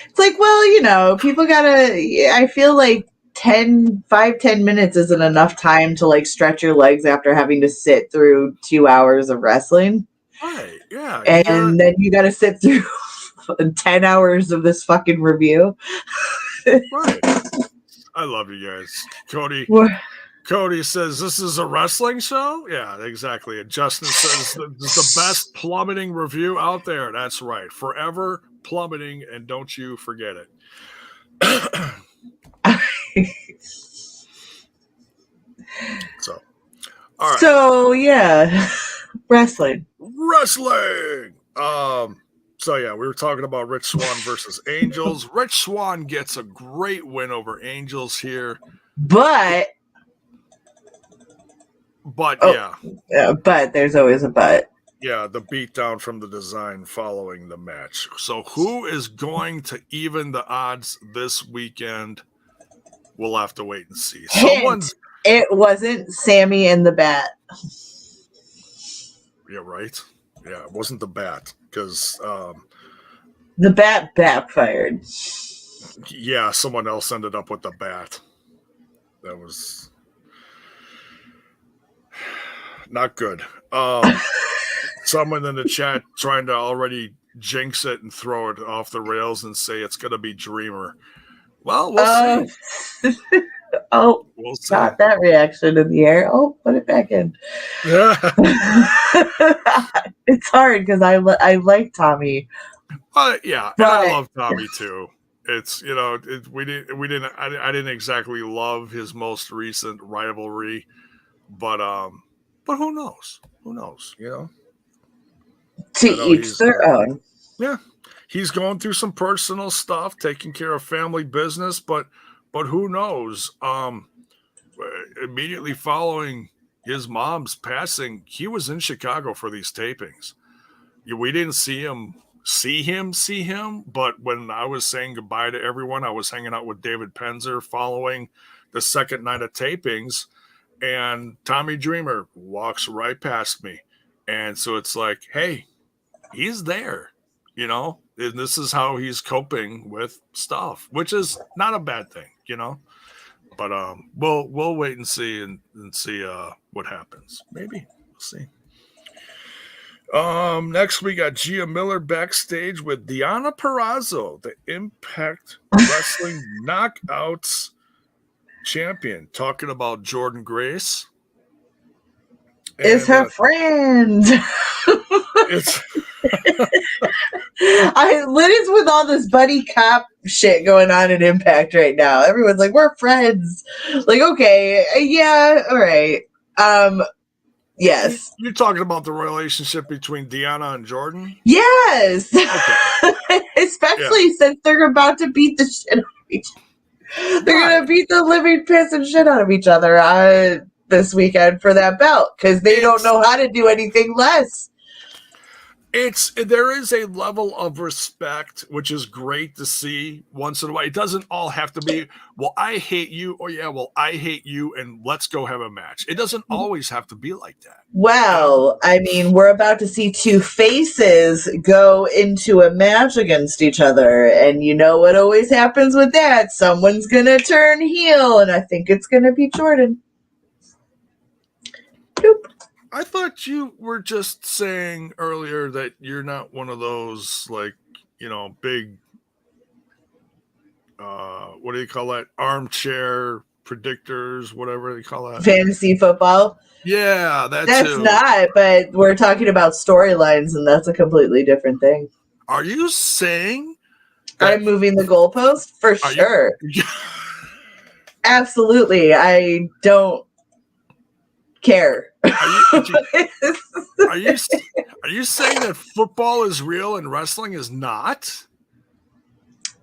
It's like, well, people gotta. I feel like 10 minutes isn't enough time to like stretch your legs after having to sit through 2 hours of wrestling. Right. Yeah. And then you got to sit through 10 hours of this fucking review. Right. I love you guys. Cody says, this is a wrestling show? Yeah, exactly. And Justin says, this is the best plummeting review out there. That's right. Forever plummeting, and don't you forget it. So, all right. So, yeah. Wrestling. So yeah, we were talking about Rich Swann versus Angels. Rich Swann gets a great win over Angels here. But there's always a but. Yeah, the beatdown from the design following the match. So who is going to even the odds this weekend? We'll have to wait and see. It wasn't Sami and the Bat. Yeah, right. Yeah, it wasn't the Bat because the Bat backfired. Yeah, someone else ended up with the Bat. That was not good. Someone in the chat trying to already jinx it and throw it off the rails and say it's going to be Dreamer. Well, we'll see. Oh, we'll see. Got that reaction in the air. Oh, put it back in. Yeah. It's hard because I like Tommy. Yeah, and I love Tommy too. It's we didn't I didn't exactly love his most recent rivalry, but who knows? Who knows? To I know each their own. Yeah, he's going through some personal stuff, taking care of family business, but who knows? Immediately following his mom's passing, he was in Chicago for these tapings. We didn't see him, but when I was saying goodbye to everyone, I was hanging out with David Penzer following the second night of tapings, and Tommy Dreamer walks right past me. And so it's like, hey, he's there, and this is how he's coping with stuff, which is not a bad thing, but we'll wait and see what happens. Maybe we'll see. Next we got Gia Miller backstage with Deonna Purrazzo, the Impact Wrestling Knockouts champion, talking about Jordynne Grace. Is her friend. It's what is with all this buddy cop shit going on in Impact right now? Everyone's like, we're friends. Like, okay, yeah, all right. Yes. You're talking about the relationship between Deonna and Jordynne? Yes. Okay. Especially since they're about to beat the shit out of each other. They're going to beat the living piss and shit out of each other this weekend for that belt because they don't know how to do anything less. There is a level of respect, which is great to see once in a while. It doesn't all have to be, well, I hate you, or yeah, well, I hate you, and let's go have a match. It doesn't always have to be like that. Well, I mean, we're about to see two faces go into a match against each other, and you know what always happens with that? Someone's gonna turn heel, and I think it's gonna be Jordynne. Nope. I thought you were just saying earlier that you're not one of those, like, big, what do you call that? Armchair predictors, whatever they call that. Fantasy football. Yeah, that's too. not, but we're talking about storylines, and that's a completely different thing. Are you saying I'm moving the goalpost? For sure. Absolutely. I don't care. Are you saying that football is real and wrestling is not?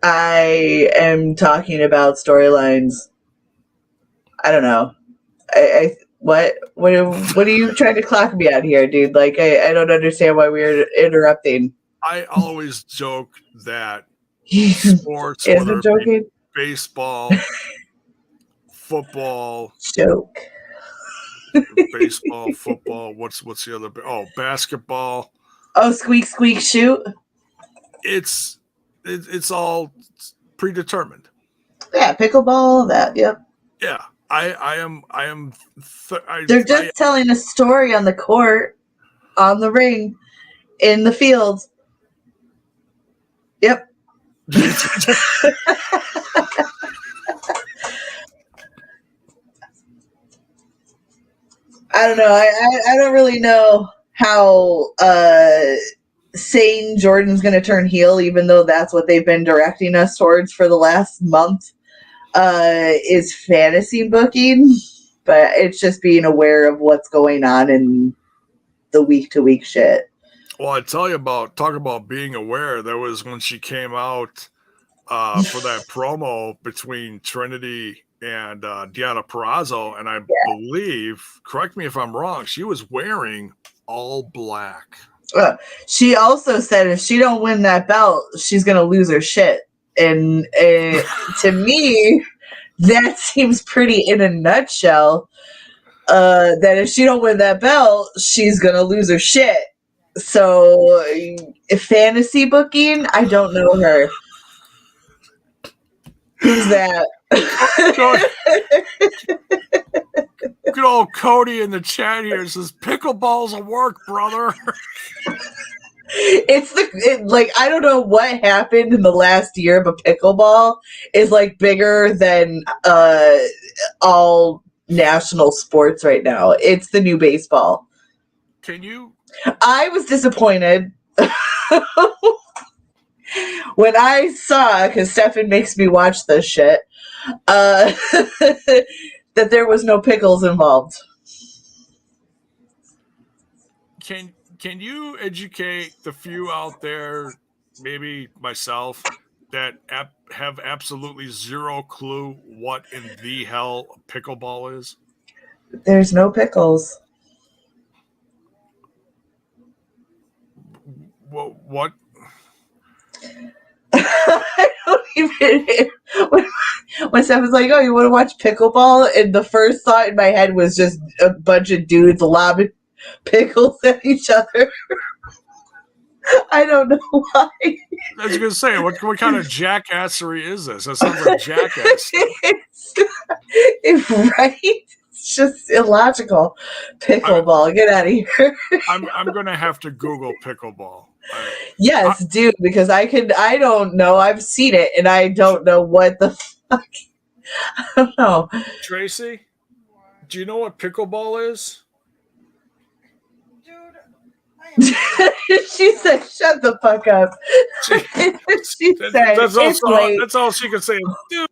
I am talking about storylines. I don't know. What are you trying to clock me out here, dude? Like, I don't understand why we're interrupting. I always joke that sports, whether it be baseball, football, joke. Baseball, football. What's the other? Oh, basketball. Oh, squeak, squeak, shoot. It's all predetermined. Yeah, pickleball. That. Yep. Yeah, I am. They're just telling a story on the court, on the ring, in the field. Yep. I don't know. I don't really know how saying Jordynne's going to turn heel, even though that's what they've been directing us towards for the last month, is fantasy booking. But it's just being aware of what's going on in the week-to-week shit. Well, I tell you talk about being aware. That was when she came out for that promo between Trinity and Deonna Purrazzo, and I believe, correct me if I'm wrong, she was wearing all black. She also said if she don't win that belt, she's going to lose her shit. And to me, that seems pretty in a nutshell, that if she don't win that belt, she's going to lose her shit. So, if fantasy booking, I don't know her. Who's that? Good old Cody in the chat here says pickleball's a work, brother. I don't know what happened in the last year, but pickleball is like bigger than all national sports right now. It's the new baseball. Can you? I was disappointed. when I saw, because Stefan makes me watch this shit, that there was no pickles involved. Can you educate the few out there, maybe myself, that have absolutely zero clue what in the hell pickleball is? There's no pickles. What? I don't even. When Stefan's like, "Oh, you want to watch pickleball?" and the first thought in my head was just a bunch of dudes lobbing pickles at each other. I don't know why. I was gonna say, what kind of jackassery is this? That sounds like jackass. Right? It's just illogical. Pickleball, get out of here. I'm gonna have to Google pickleball. Yes, dude, because I don't know. I've seen it and I don't know what the fuck. I don't know. Tracy, do you know what pickleball is? She said, "Shut the fuck up." She said, that's all she can say. Dude.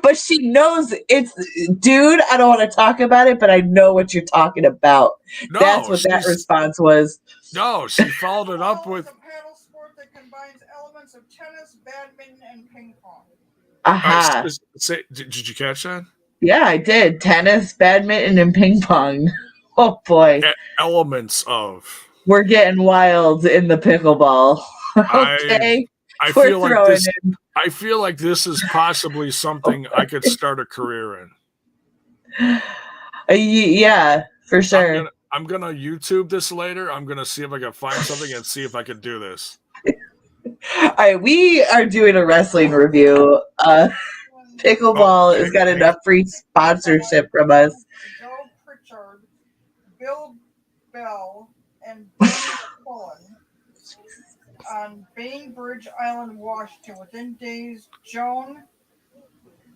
But she knows it's, dude, I don't want to talk about it, but I know what you're talking about. No, that's what that response was. No, she followed it up with a paddle sport that combines elements of tennis, badminton, and ping pong. Aha. Did you catch that? Yeah, I did. Tennis, badminton, and ping pong. Oh boy. Elements of. We're getting wild in the pickleball. Okay. I feel like this is possibly something I could start a career in. Yeah, for sure. I'm gonna YouTube this later. I'm gonna see if I can find something and see if I can do this. All right, we are doing a wrestling review. Pickleball has got enough free sponsorship from us. Joe Pritchard, Bill Bell, and Ben Cullen on Bainbridge Island, Washington. Within days, Joan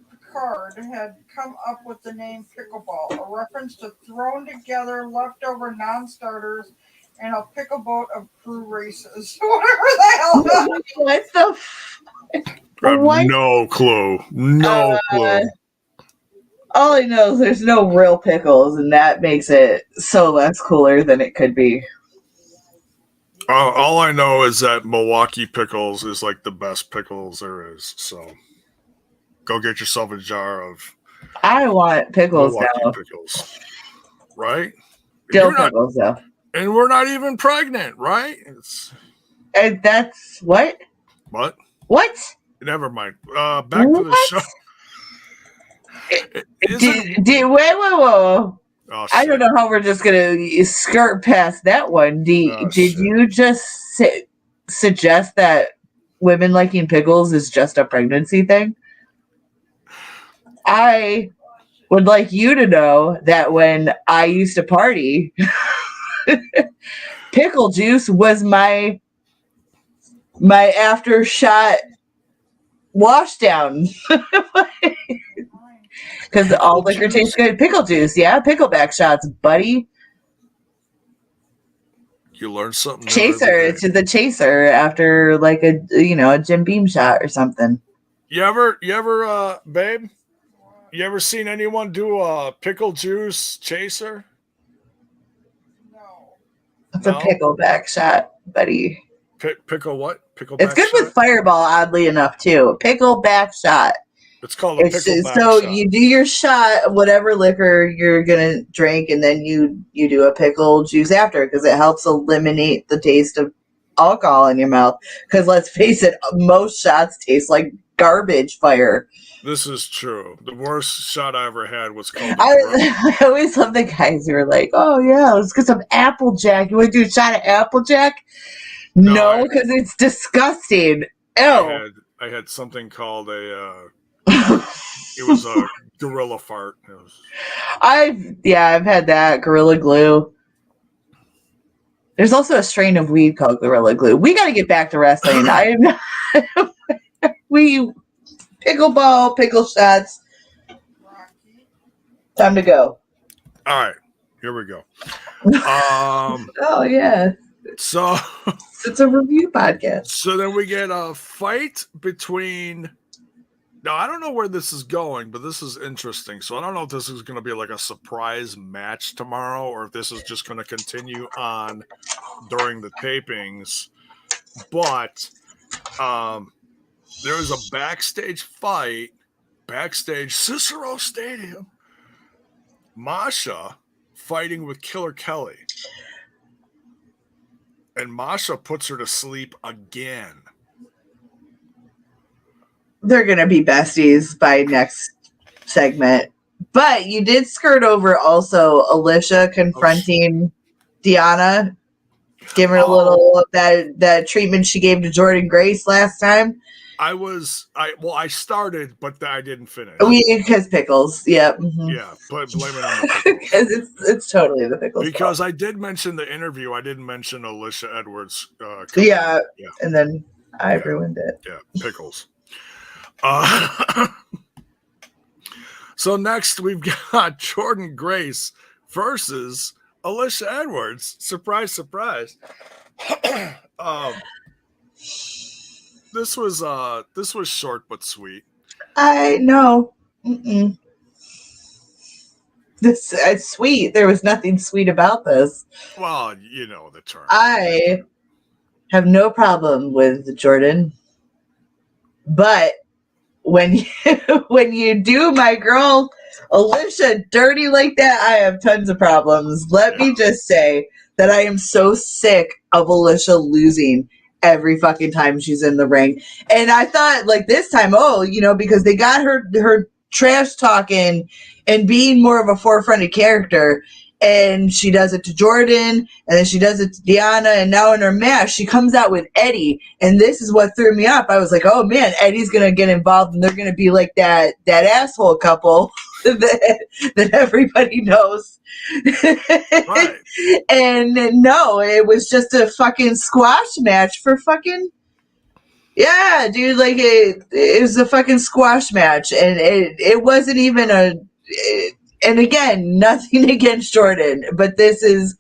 Picard had come up with the name pickleball, a reference to thrown together leftover non-starters and a pickle boat of crew races. Whatever the hell that is. What the I have no clue. No clue. All I know is there's no real pickles, and that makes it so less cooler than it could be. All I know is that Milwaukee pickles is like the best pickles there is. So go get yourself a jar of. I want pickles Milwaukee now. Pickles, right? Dill pickles though. And we're not even pregnant, right? And that's what? What? What? Never mind. Back to the show. Whoa. Oh, I don't know how we're just gonna skirt past that one. Did you just suggest that women liking pickles is just a pregnancy thing? I would like you to know that when I used to party, pickle juice was my after shot wash down. Because all liquor tastes good. Pickle juice, yeah. Pickleback shots, buddy. You learn something. Chaser. It's the chaser after like a Jim Beam shot or something. You ever, babe? You ever seen anyone do a pickle juice chaser? No. It's a pickleback shot, buddy. Pickle what? Pickleback. It's good with Fireball, oddly enough, too. Pickleback shot. It's called a pickleback so shot. You do your shot of whatever liquor you're gonna drink, and then you do a pickle juice after, because it helps eliminate the taste of alcohol in your mouth. Because let's face it, most shots taste like garbage fire. This is true. The worst shot I ever had was called. I always love the guys who are like, "Oh yeah, let's get some Applejack. You want to do a shot of Applejack?" No, because it's disgusting. Ew. I had something called it was a gorilla fart. I've had that Gorilla Glue. There's also a strain of weed called Gorilla Glue. We got to get back to wrestling. We pickleball, pickle shots. Time to go. All right, here we go. Oh yeah, So It's a review podcast. So then we get a fight between. Now, I don't know where this is going, but this is interesting. So I don't know if this is going to be like a surprise match tomorrow or if this is just going to continue on during the tapings. But there was a backstage fight, backstage Cicero Stadium. Masha fighting with Killer Kelly. And Masha puts her to sleep again. They're going to be besties by next segment. But you did skirt over also Alisha confronting Deanna, giving her a little of that treatment she gave to Jordynne Grace last time. I started, but I didn't finish. Because pickles, yep. Mm-hmm. Yeah, but blame it on the pickles. Because it's totally the pickles. Because fault. I did mention the interview. I didn't mention Alicia Edwards. Yeah, and then I ruined it. Yeah, pickles. So next we've got Jordynne Grace versus Alicia Edwards. Surprise, surprise. This was short but sweet. I know. This it's sweet. There was nothing sweet about this. Well, you know the term. I have no problem with Jordynne, but when you do my girl Alicia dirty like that, I have tons of problems. Let me just say that I am so sick of Alicia losing every fucking time she's in the ring. And I thought like this time, because they got her trash talking and being more of a forefronted character. And she does it to Jordynne, and then she does it to Deanna, and now in her match, she comes out with Eddie, and this is what threw me up. I was like, oh man, Eddie's gonna get involved, and they're gonna be like that asshole couple that everybody knows. Right. And no, it was just a fucking squash match for fucking. Yeah, dude, like it was a fucking squash match, and it wasn't even and again, nothing against Jordynne, but this is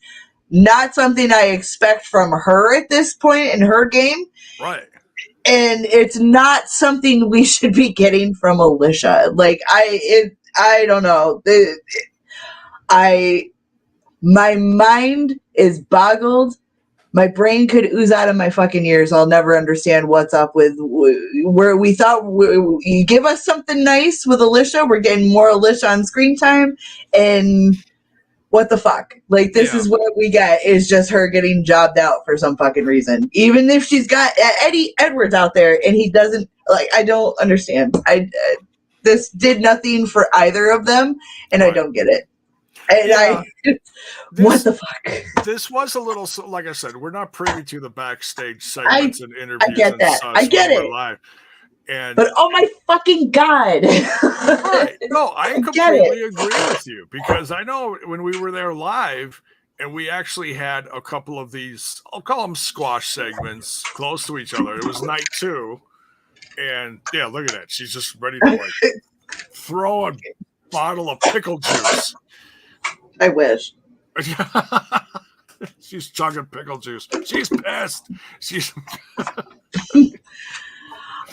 not something I expect from her at this point in her game. Right. And it's not something we should be getting from Alicia. Like, I don't know. My mind is boggled. My brain could ooze out of my fucking ears. I'll never understand what's up with where we thought you give us something nice with Alicia. We're getting more Alicia on screen time. And what the fuck? Like, this is what we get is just her getting jobbed out for some fucking reason. Even if she's got Eddie Edwards out there and he doesn't, like, I don't understand. This did nothing for either of them, and I don't get it. And what the fuck? This was a little, like I said, we're not privy to the backstage segments and interviews. I get that. I get it. Live. But oh my fucking God. Right. No, I completely agree with you, because I know when we were there live and we actually had a couple of these, I'll call them squash segments close to each other. It was night 2. And yeah, look at that. She's just ready to like throw a bottle of pickle juice. I wish. She's chugging pickle juice. She's pissed.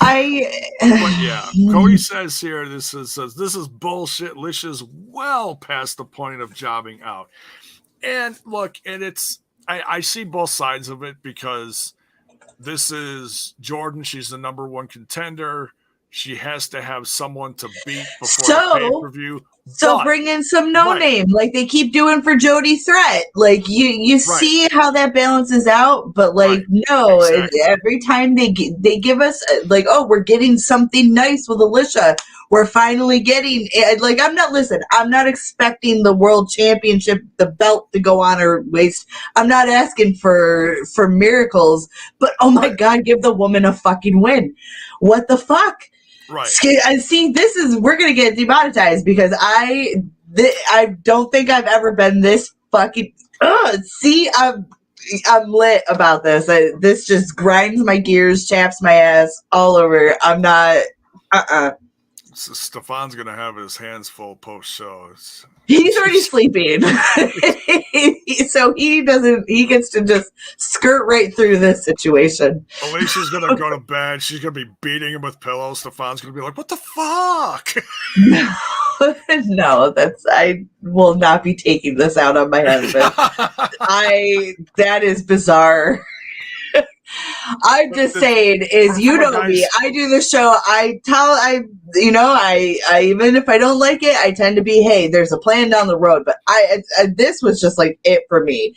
But yeah, Cody says here, this is bullshit. Alicia's well past the point of jobbing out. And look, and I see both sides of it, because this is Jordynne. She's the number 1 contender. She has to have someone to beat before the pay-per-view. So bring in some no-name, like they keep doing for Jody Threat. Like you see how that balances out, but like no, exactly. Every time they give us like, oh, we're getting something nice with Alicia. We're finally getting like I'm not expecting the world championship, the belt to go on her waist. I'm not asking for miracles, but oh my God, give the woman a fucking win. What the fuck? Right. I see. We're gonna get demonetized because I don't think I've ever been this fucking. See, I'm lit about this. This just grinds my gears, chaps my ass all over. I'm not. Stefan's gonna have his hands full post show. He's already sleeping. So he gets to just skirt right through this situation. Alicia's gonna go to bed. She's gonna be beating him with pillows. Stefan's gonna be like, "What the fuck?" No, I will not be taking this out on my husband. That is bizarre. I'm just saying, you know me. I do the show. I even if I don't like it, I tend to be, hey, there's a plan down the road. But this was just like it for me.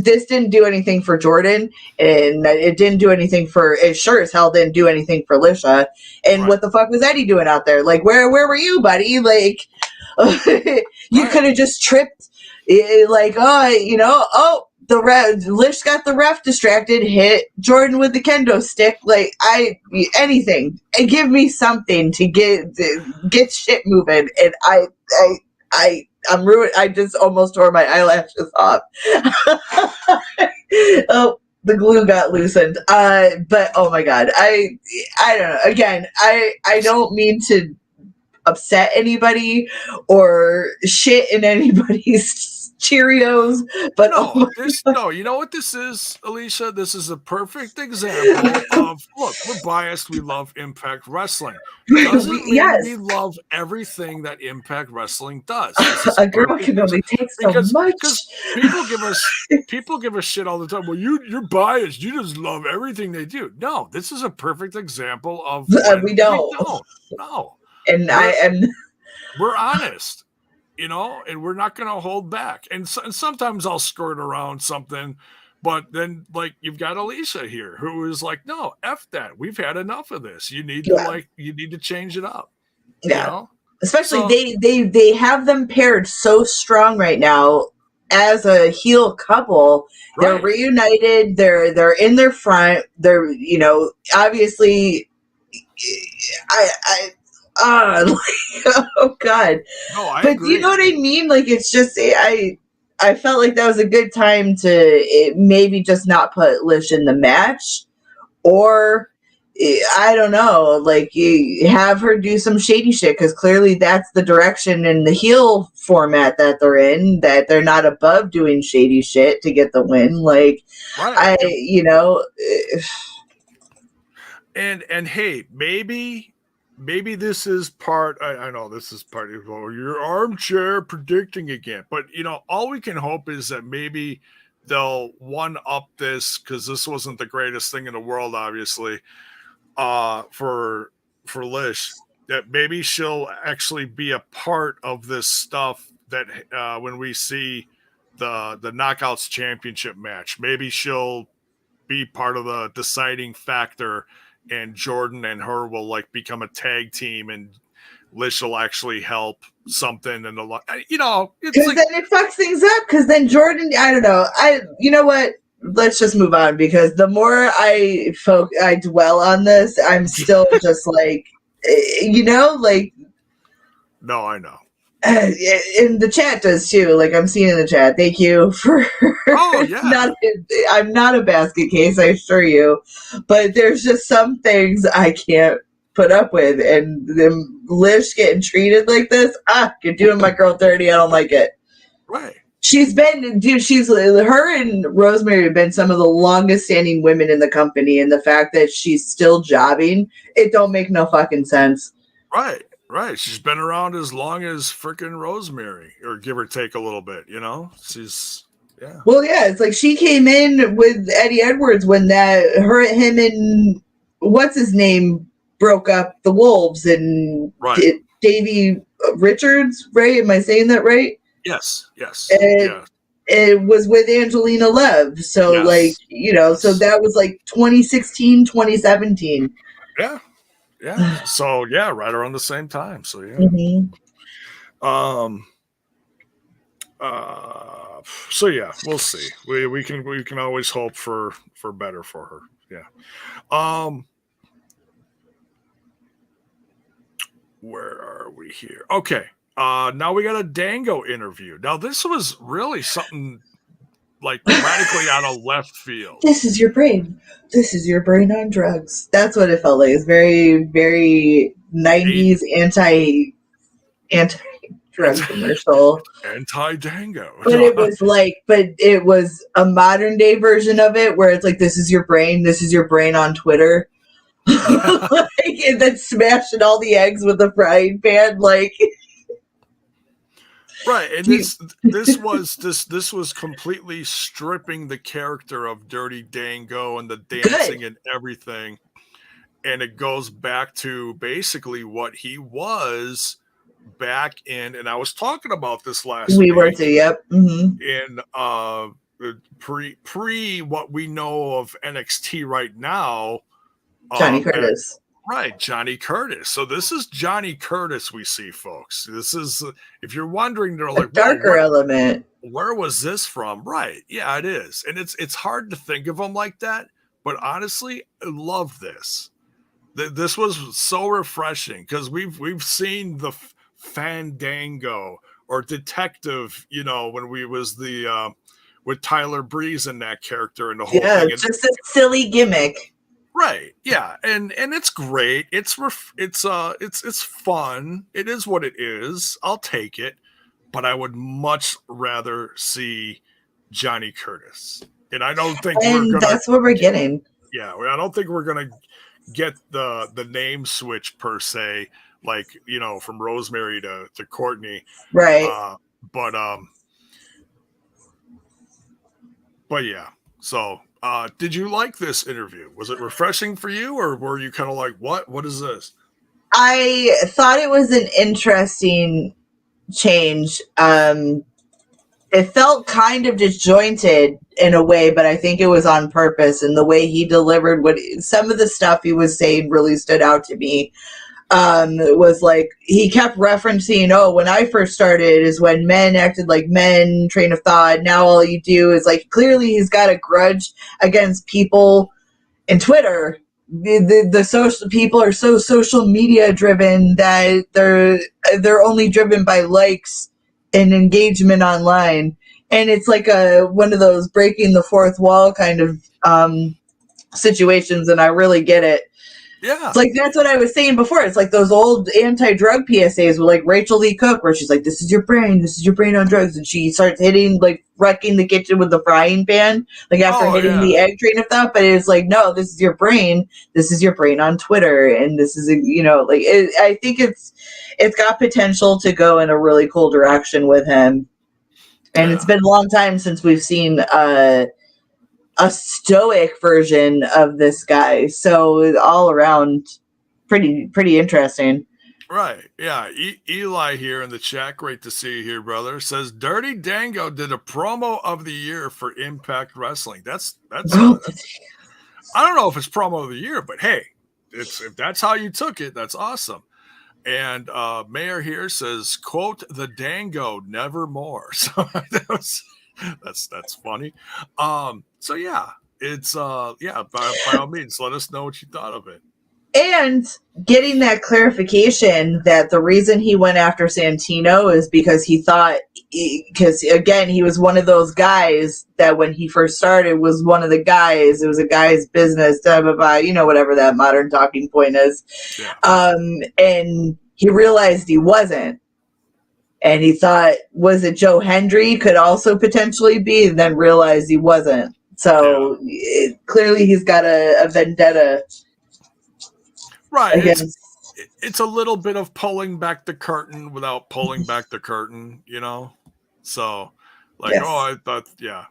This didn't do anything for Jordynne, and it didn't do anything it sure as hell didn't do anything for Alicia. And what the fuck was Eddie doing out there? Like, where were you, buddy? Like, you could have just tripped, Lish got the ref distracted, hit Jordynne with the kendo stick. Like, anything, and give me something to get shit moving. And I'm ruined. I just almost tore my eyelashes off. Oh, the glue got loosened. But oh my god, I don't know. Again, I don't mean to upset anybody or shit in anybody's Cheerios, but no, you know what this is, Alicia? This is a perfect example of, look, we're biased. We love Impact Wrestling. Doesn't mean we love everything that Impact Wrestling does. A girl can only take so much. Because people give us shit all the time. Well, you're biased. You just love everything they do. No, this is a perfect example of we don't. No, and we're honest. And we're not going to hold back. And sometimes I'll skirt around something, but then, like, you've got Alicia here who is like, no, F that. We've had enough of this. You need to change it up. Yeah. Especially they have them paired so strong right now as a heel couple. Right. They're reunited. They're in their front. They're, obviously oh god. No, I but agree. Do you know what I mean? Like, it's just I felt like that was a good time to maybe just not put Lish in the match, or I don't know, like, you have her do some shady shit, because clearly that's the direction in the heel format that they're in, that they're not above doing shady shit to get the win. Like, right. And hey, maybe this is part. I know this is part of your armchair predicting again, but all we can hope is that maybe they'll one up this, because this wasn't the greatest thing in the world, obviously, for Lish. That maybe she'll actually be a part of this stuff that when we see the Knockouts Championship match, maybe she'll be part of the deciding factor. And Jordynne and her will, like, become a tag team, and Lish will actually help something. And because then it fucks things up. Because then Jordynne, I don't know. You know what? Let's just move on, because the more I dwell on this, I'm still just like, like. No, I know. And the chat does too. Like, I'm seeing in the chat. Thank you for. Oh yeah. I'm not a basket case, I assure you, but there's just some things I can't put up with, and them Lish getting treated like this. You're doing my girl dirty. I don't like it. Right. Her and Rosemary have been some of the longest standing women in the company, and the fact that she's still jobbing, it don't make no fucking sense. Right. Right. She's been around as long as freaking Rosemary, or give or take a little bit, She's, yeah. Well, yeah, it's like she came in with Eddie Edwards when him and what's his name broke up the Wolves, and Davey Richards, right? Am I saying that right? Yes. And it was with Angelina Lev. So, so that was like 2016, 2017. Yeah. Yeah. So yeah, right around the same time. So yeah. Mm-hmm. So yeah, we'll see. We can always hope for better for her. Yeah. Where are we here? Okay. Now we got a Dango interview. Now this was really something like radically out of left field. This is your brain. This is your brain on drugs. That's what it felt like. It's very, very '90s anti-drug commercial. Anti-Dango. But it was a modern day version of it where it's like, this is your brain on Twitter. And then smashing all the eggs with a frying pan, like. Right, and this was completely stripping the character of Dirty Dango and the dancing and everything, and it goes back to basically what he was back in. And I was talking about this last week. We were too. Yep. Mm-hmm. In pre what we know of NXT right now. Johnny Curtis. Right, Johnny Curtis. So this is Johnny Curtis we see, folks. This is, if you're wondering, they're like, darker element. Where was this from? Right. Yeah, it is. And it's hard to think of him like that. But honestly, I love this. This was so refreshing because we've seen the Fandango or Detective, when we was the with Tyler Breeze in that character and the whole thing. And, just a silly gimmick. Right. Yeah. And it's great. It's fun. It is what it is. I'll take it. But I would much rather see Johnny Curtis. And I don't think that's what we're getting. Yeah. I don't think we're going to get the name switch per se, like, from Rosemary to Courtney. Right. But yeah. So, did you like this interview? Was it refreshing for you, or were you kind of like, what is this? I thought it was an interesting change. It felt kind of disjointed in a way, but I think it was on purpose. And the way he delivered some of the stuff he was saying really stood out to me. It was like he kept referencing, when I first started is when men acted like men, train of thought. Now all you do is like, clearly he's got a grudge against people in Twitter. The social people are so social media driven that they're only driven by likes and engagement online. And it's like one of those breaking the fourth wall kind of situations, and I really get it. Yeah. It's like, that's what I was saying before. It's like those old anti-drug PSAs with like Rachel Lee Cook, where she's like, this is your brain on drugs. And she starts wrecking the kitchen with the frying pan, like after hitting the egg train of thought. But it's like, no, this is your brain. This is your brain on Twitter. And this is, I think it's got potential to go in a really cool direction with him. And it's been a long time since we've seen, a stoic version of this guy, so all around pretty interesting. Right. Yeah. Eli here in the chat, great to see you here, brother, says Dirty Dango did a promo of the year for Impact Wrestling. That's I don't know if it's promo of the year, but hey, if that's how you took it, that's awesome. And Mayor here says, quote, the Dango, nevermore. So that's funny. So yeah, it's by all means, let us know what you thought of it. And getting that clarification that the reason he went after Santino is because he thought, because again, he was one of those guys that when he first started was one of the guys, it was a guy's business, blah, blah, blah, whatever that modern talking point is. Yeah. And he realized he wasn't. And he thought, was it Joe Hendry could also potentially be, and then realized he wasn't. So clearly he's got a vendetta. Right. It's a little bit of pulling back the curtain without pulling back the curtain, So, I thought, yeah.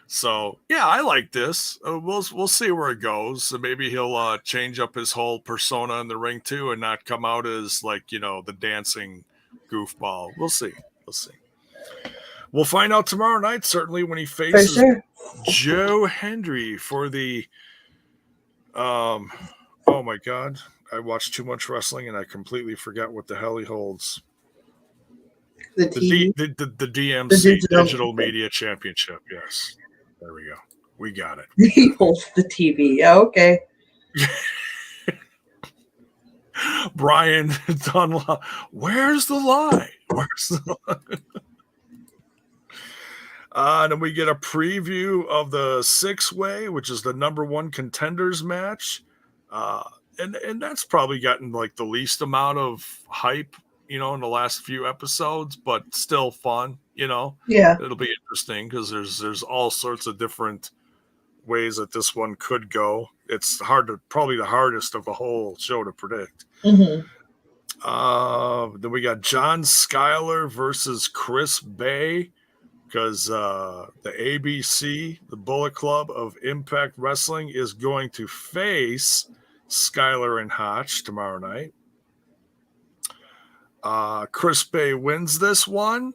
So, yeah, I like this. We'll see where it goes. So maybe he'll change up his whole persona in the ring too, and not come out as the dancing goofball. We'll see. We'll find out tomorrow night, certainly, when he faces Joe Hendry for the oh my God, I watched too much wrestling and I completely forgot what the hell he holds. The DMC, Digital Media Championship. Yes, there we go. We got it. He holds the TV. Okay. Brian Dunlop, where's the lie? And then we get a preview of the 6-way, which is the number 1 contenders match. and that's probably gotten like the least amount of hype, in the last few episodes, but still fun. Yeah. It'll be interesting because there's all sorts of different ways that this one could go. It's probably the hardest of the whole show to predict. Mm-hmm. Then we got John Skyler versus Chris Bay, because the ABC, the Bullet Club of Impact Wrestling, is going to face Skyler and Hotch tomorrow night. Chris Bay wins this one.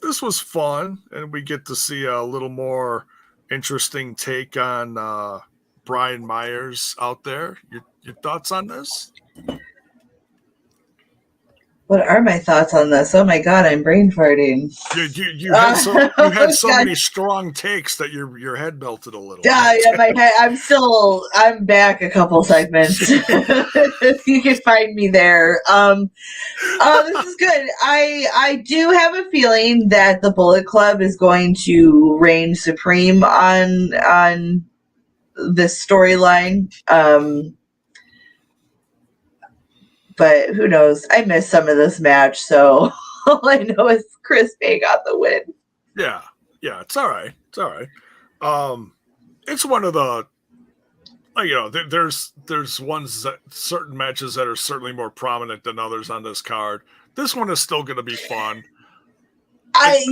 This was fun, and we get to see a little more interesting take on Brian Myers out there. Your thoughts on this? What are my thoughts on this? Oh my god, I'm brain farting. You had so many strong takes that your head melted a little. Yeah, my head. I'm back a couple segments. You can find me there. This is good. I do have a feeling that the Bullet Club is going to reign supreme on this storyline. But who knows? I missed some of this match, so all I know is Chris Bay got the win. Yeah, it's all right. It's all right. It's one of the, there's ones that certain matches that are certainly more prominent than others on this card. This one is still going to be fun. I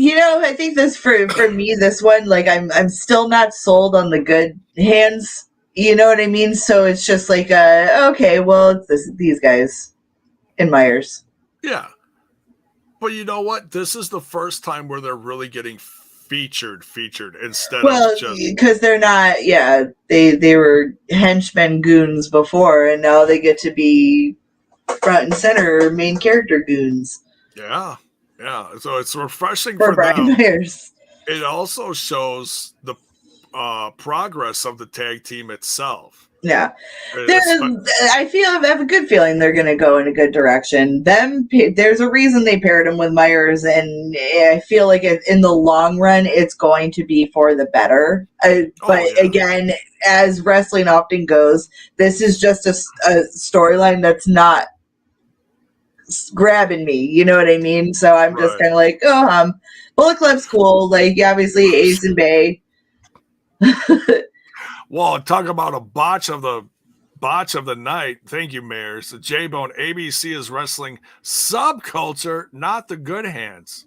think this for me, this one, like I'm still not sold on the good hands. You know what I mean? So it's just like, okay, well, it's these guys in Myers. Yeah. But you know what? This is the first time where they're really getting featured instead of just... because they're not, they were henchmen goons before, and now they get to be front and center main character goons. Yeah. So it's refreshing for for Brian them. Myers. It also shows the progress of the tag team itself. Yeah, I have a good feeling they're going to go in a good direction. There's a reason they paired him with Myers, and I feel like in the long run, it's going to be for the better. Again, as wrestling often goes, this is just a storyline that's not grabbing me. You know what I mean? So I'm just kind of like, Bullet Club's cool. Like, obviously, Ace and Bay. Well, talk about a botch of the night. Thank you, Mayors. The J-Bone ABC is wrestling Subculture, not the Good Hands.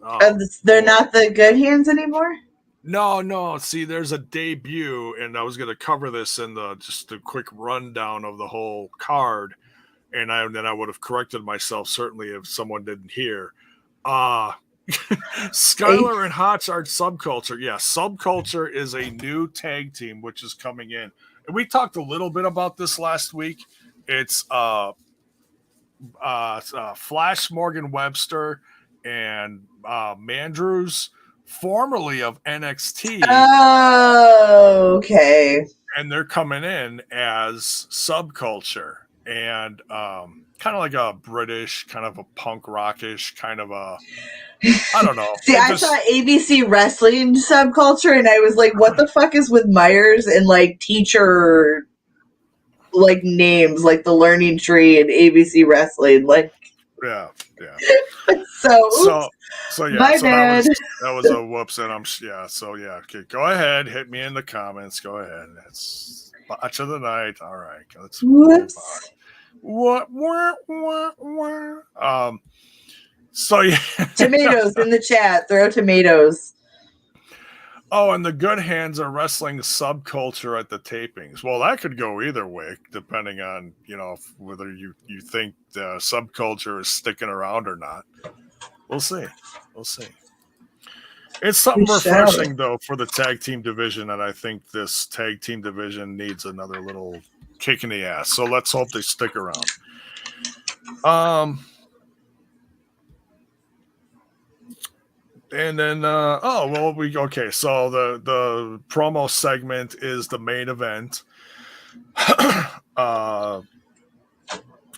They're not the Good Hands anymore? No. See, there's a debut, and I was going to cover this in just a quick rundown of the whole card, and then I would have corrected myself, certainly, if someone didn't hear. Skyler and Hotch are Subculture. Yeah, Subculture is a new tag team which is coming in. And we talked a little bit about this last week. It's Flash Morgan Webster and Mandrews, formerly of NXT. Oh, okay. And they're coming in as Subculture. And kind of like a British, kind of a punk rockish, kind of a... I don't know. See, I saw ABC Wrestling Subculture, and I was like, what the fuck is with Myers and, like, teacher, like, names, like the Learning Tree and ABC Wrestling? Like, yeah. So yeah. My bad. That was a whoops, and okay, go ahead. Hit me in the comments. Go ahead. That's botch of the night. All right. Let's whoops. What? So yeah, tomatoes in the chat. Throw tomatoes. Oh, and the Good Hands are wrestling Subculture at the tapings. Well, that could go either way, depending on whether you think the Subculture is sticking around or not. We'll see. It's something refreshing though for the tag team division, and I think this tag team division needs another little kick in the ass. So let's hope they stick around. And then, so the promo segment is the main event,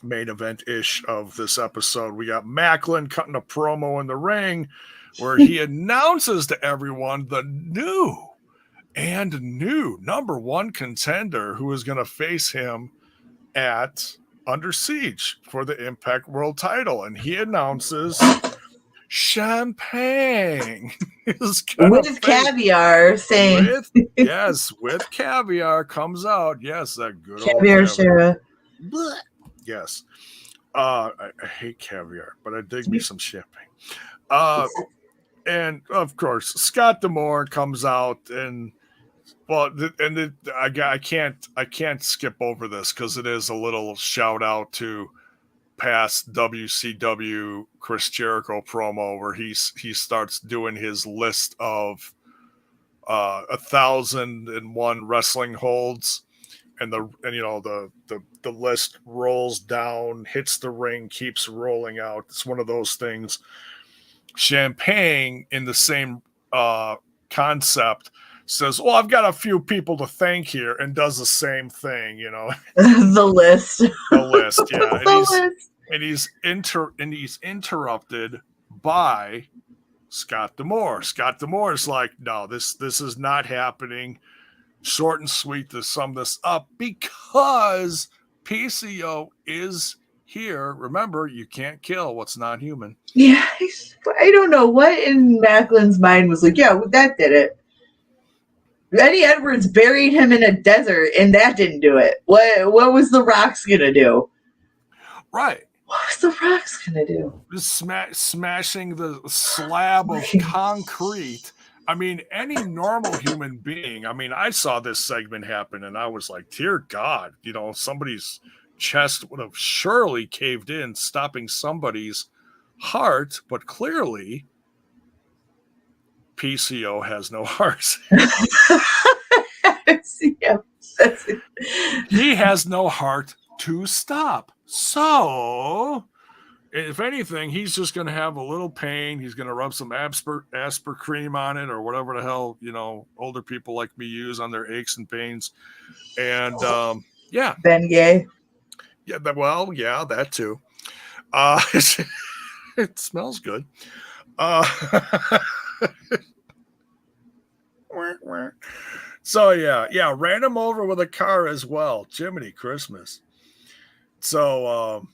main event-ish of this episode. We got Macklin cutting a promo in the ring where he announces to everyone the new number one contender who is going to face him at Under Siege for the Impact World title, and he announces Champagne is gonna With caviar, saying with caviar comes out. Yes, that good caviar old caviar. Shara. Yes. I hate caviar, but I dig me some champagne. And of course, Scott D'Amore comes out, and I can't skip over this because it is a little shout out to past WCW Chris Jericho promo where he starts doing his list of 1,001 wrestling holds, and the list rolls down, hits the ring, keeps rolling out. It's one of those things. Champagne, in the same concept, says, "Well, I've got a few people to thank here," and does the same thing. The list. The list, yeah. The list. And he's interrupted by Scott D'Amore. Scott D'Amore is like, "No, this is not happening." Short and sweet to sum this up, because PCO is here. Remember, you can't kill what's not human. Yeah, I don't know what in Macklin's mind was like, yeah, that did it. Eddie Edwards buried him in a desert, and that didn't do it. What was the Rock's gonna do? Right. What was the Rock's gonna do? Just smashing the slab of concrete. I mean, any normal human being. I mean, I saw this segment happen, and I was like, "Dear God, somebody's chest would have surely caved in, stopping somebody's heart." But clearly, PCO has no heart. Yeah, that's it. He has no heart to stop. So, if anything, he's just going to have a little pain. He's going to rub some Asper cream on it, or whatever the hell, older people like me use on their aches and pains. And, yeah. Ben Gay. Yeah, that too. It smells good. So, yeah, ran him over with a car as well. Jiminy Christmas. So,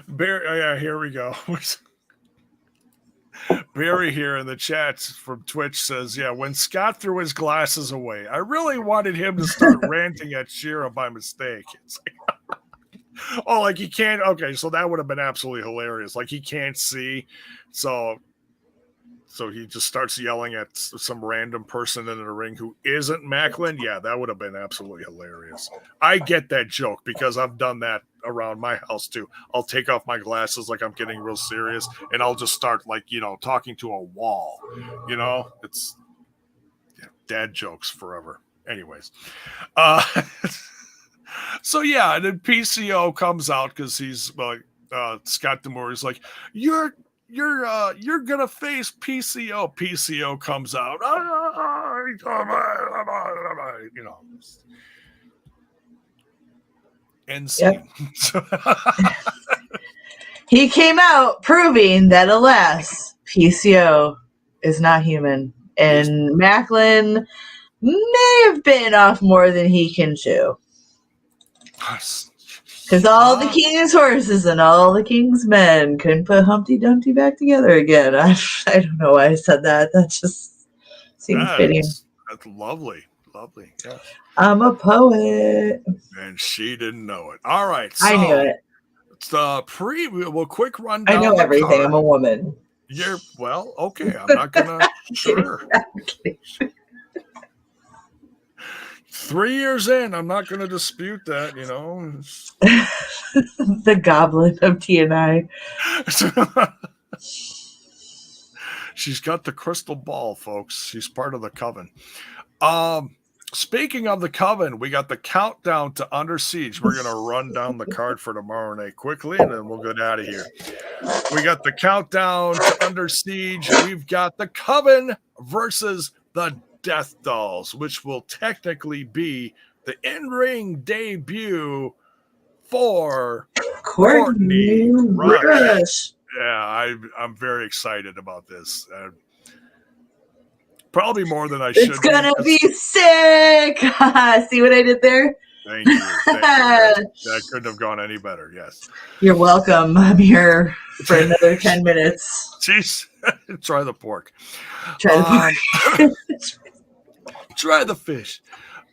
Barry, here we go. Barry here in the chats from Twitch says, "Yeah, when Scott threw his glasses away, I really wanted him to start ranting at Shira by mistake." It's like, oh, like he can't. Okay, so that would have been absolutely hilarious. Like he can't see, so he just starts yelling at some random person in the ring who isn't Macklin. Yeah, that would have been absolutely hilarious. I get that joke because I've done that around my house too. I'll take off my glasses like I'm getting real serious, and I'll just start talking to a wall. It's dad jokes forever. Anyways, so yeah, and then PCO comes out because he's Scott D'Amore is like, you're gonna face PCO. PCO comes out, and yep. He came out proving that, alas, PCO is not human, and Macklin may have been off more than he can chew. Because all the king's horses and all the king's men couldn't put Humpty Dumpty back together again. I don't know why I said that. That just seems fitting. That's lovely. Yeah. I'm a poet. And she didn't know it. All right. So I knew it. We'll quick run down. I know everything. Card. I'm a woman. Okay. I'm not going to. Sure. 3 years in, I'm not going to dispute that, The goblin of TNI. She's got the crystal ball, folks. She's part of the coven. Speaking of the coven, we got the countdown to Under Siege. We're going to run down the card for tomorrow night quickly, and then we'll get out of here. We got the countdown to Under Siege. We've got the coven versus the Death Dolls, which will technically be the in-ring debut for Courtney Rush. Yeah, I'm very excited about this. Probably more than I should. It's gonna be sick. See what I did there? Thank you. That couldn't have gone any better. Yes. You're welcome. I'm here for another 10 minutes. Jeez. Try the pork. Try the pork. Try the fish.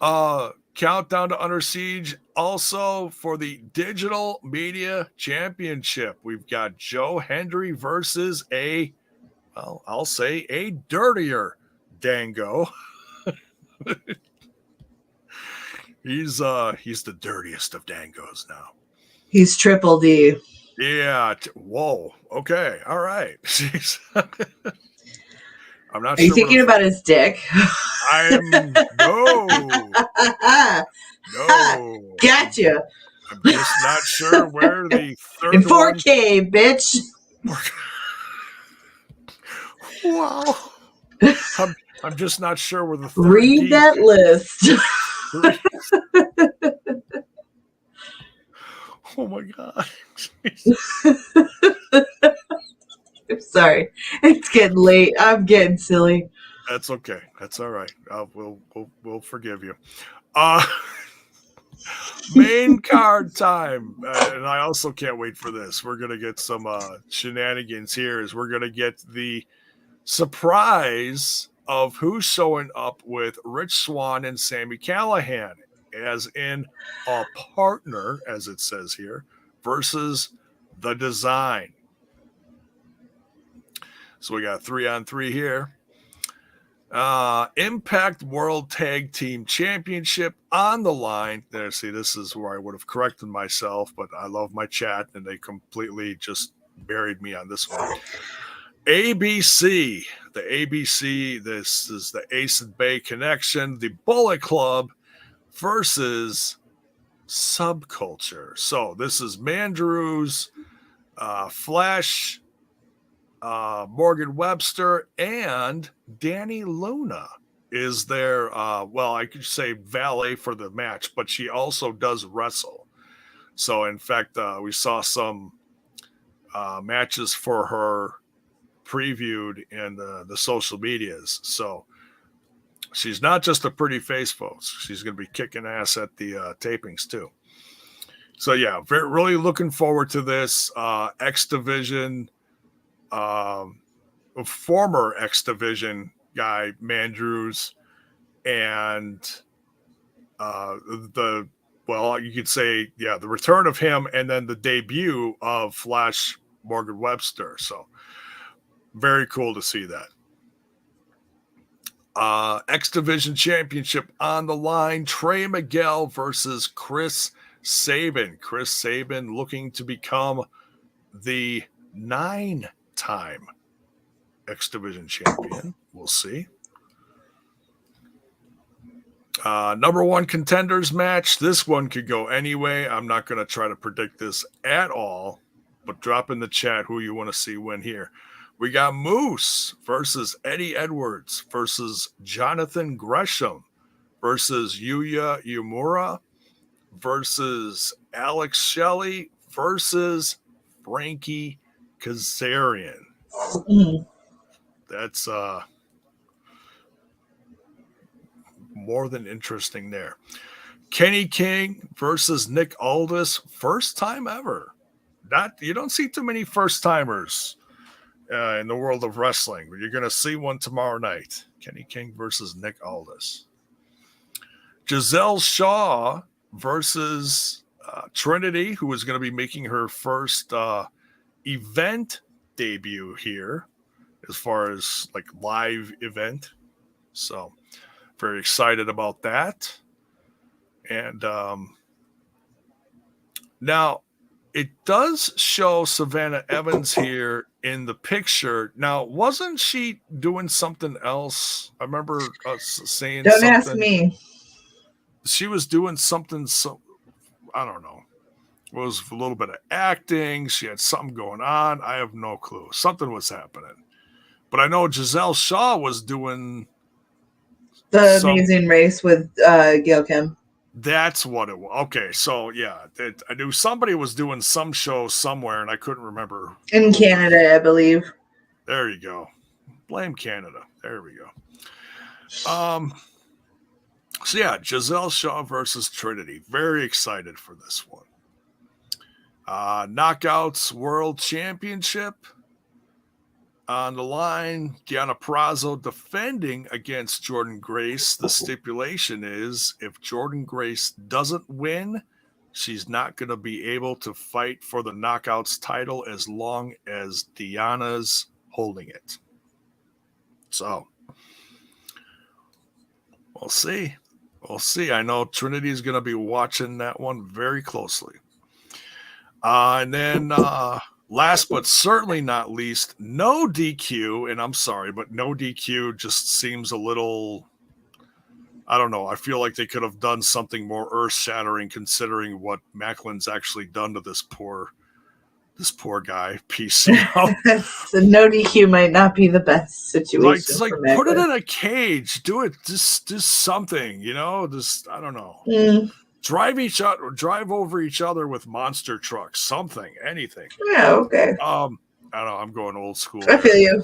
Countdown to Under Siege. Also for the Digital Media Championship, we've got Joe Hendry versus I'll say a dirtier Dango. He's the dirtiest of Dangos now. He's triple D. Yeah. Whoa. Okay. All right. I'm not Are you thinking about his dick? I'm no. Gotcha. I'm just not sure where the third in 4K, bitch. Wow. I'm just not sure where the third Read that list. Oh my god. I'm sorry. It's getting late. I'm getting silly. That's okay. That's all right. We'll forgive you. Main card time. And I also can't wait for this. We're going to get some shenanigans here as we're going to get the surprise of who's showing up with Rich Swann and Sami Callihan, as in a partner, as it says here, versus the Design. So we got 3-on-3 here. Impact World Tag Team Championship on the line. There, see, this is where I would have corrected myself, but I love my chat, and they completely just buried me on this one. ABC, the ABC, this is the Ace and Bay Connection, the Bullet Club versus Subculture. So this is Mandrews, Flash, Morgan Webster, and Danny Luna is their, I could say valet for the match, but she also does wrestle. So, in fact, we saw some matches for her previewed in the social medias. So, she's not just a pretty face, folks. She's going to be kicking ass at the tapings, too. So, yeah, really looking forward to this. X Division, former X Division guy, Mandrews, and you could say, the return of him, and then the debut of Flash Morgan Webster. So very cool to see that. X Division Championship on the line. Trey Miguel versus Chris Sabin. Chris Sabin looking to become the 9-time X Division champion. We'll see. Number one contenders match. This one could go anyway. I'm not going to try to predict this at all, but drop in the chat who you want to see win here. We got Moose versus Eddie Edwards versus Jonathan Gresham versus Yuya Uemura versus Alex Shelley versus Frankie Kazarian. Mm-hmm. That's more than interesting there. Kenny King versus Nick Aldis, first time ever. You don't see too many first timers in the world of wrestling, but you're going to see one tomorrow night. Kenny King versus Nick Aldis. Giselle Shaw versus Trinity, who is going to be making her first event debut here, as far as like live event. So very excited about that. And now it does show Savannah Evans here in the picture. Now, wasn't she doing something else? I remember us saying Don't something. ask me. She was doing something, I don't know. It was a little bit of acting. She had something going on. I have no clue. Something was happening. But I know Giselle Shaw was doing the Amazing Race with Gail Kim. That's what it was. Okay, so yeah, I knew somebody was doing some show somewhere, and I couldn't remember. In Canada, I believe. There you go. Blame Canada. There we go. So yeah, Giselle Shaw versus Trinity. Very excited for this one. Knockouts World Championship on the line. Deonna Purrazzo defending against Jordynne Grace. The stipulation is if Jordynne Grace doesn't win, she's not going to be able to fight for the Knockouts title as long as Deonna's holding it. So we'll see. We'll see. I know Trinity is going to be watching that one very closely. And then last but certainly not least, no DQ. And I'm sorry, but no DQ just seems a little, I don't know. I feel like they could have done something more earth-shattering considering what Macklin's actually done to this poor guy, PCO. So no DQ might not be the best situation. Like put it in a cage. Do it. Just something, just, I don't know. Drive over each other with monster trucks, something, anything. Yeah, okay. I don't know. I'm going old school. I feel you.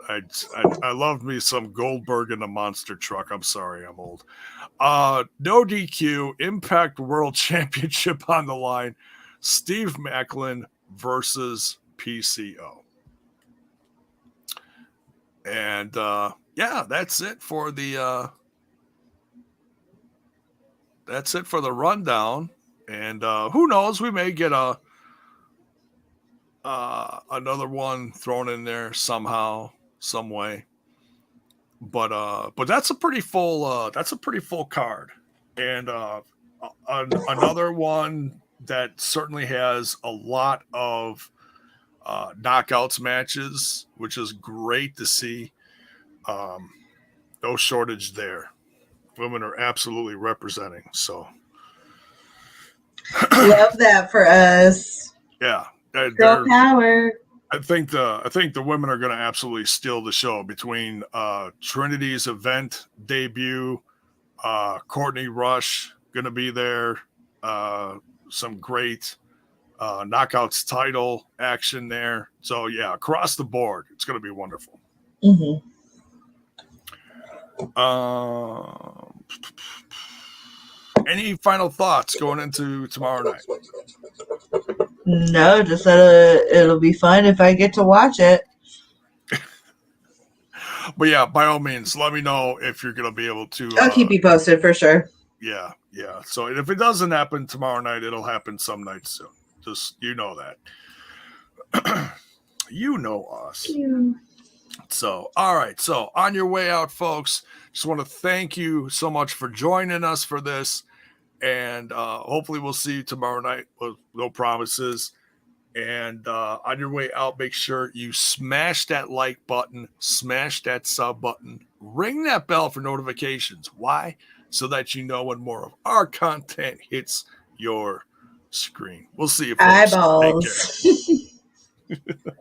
I love me some Goldberg in a monster truck. I'm sorry, I'm old. No DQ, Impact World Championship on the line. Steve Macklin versus PCO. And yeah, that's it for the rundown. And who knows, we may get another one thrown in there somehow, some way. But that's a pretty full card. And another one that certainly has a lot of knockouts matches, which is great to see. No shortage there. Women are absolutely representing. So love that for us. Yeah, girl power. I think the women are going to absolutely steal the show between Trinity's event debut, Courtney Rush going to be there, some great knockouts title action there. So yeah, across the board, it's going to be wonderful. Mm-hmm. Any final thoughts going into tomorrow night? No, just that it'll be fun if I get to watch it. But yeah, by all means, let me know if you're going to be able to. I'll keep you posted for sure. Yeah. So if it doesn't happen tomorrow night, it'll happen some night soon. Just, that. You know us. Yeah. So, all right. So on your way out, folks, just want to thank you so much for joining us for this. And hopefully we'll see you tomorrow night. With no promises. And on your way out, make sure you smash that like button, smash that sub button, ring that bell for notifications. Why? So that you know when more of our content hits your screen. We'll see you, folks. Eyeballs. Take care.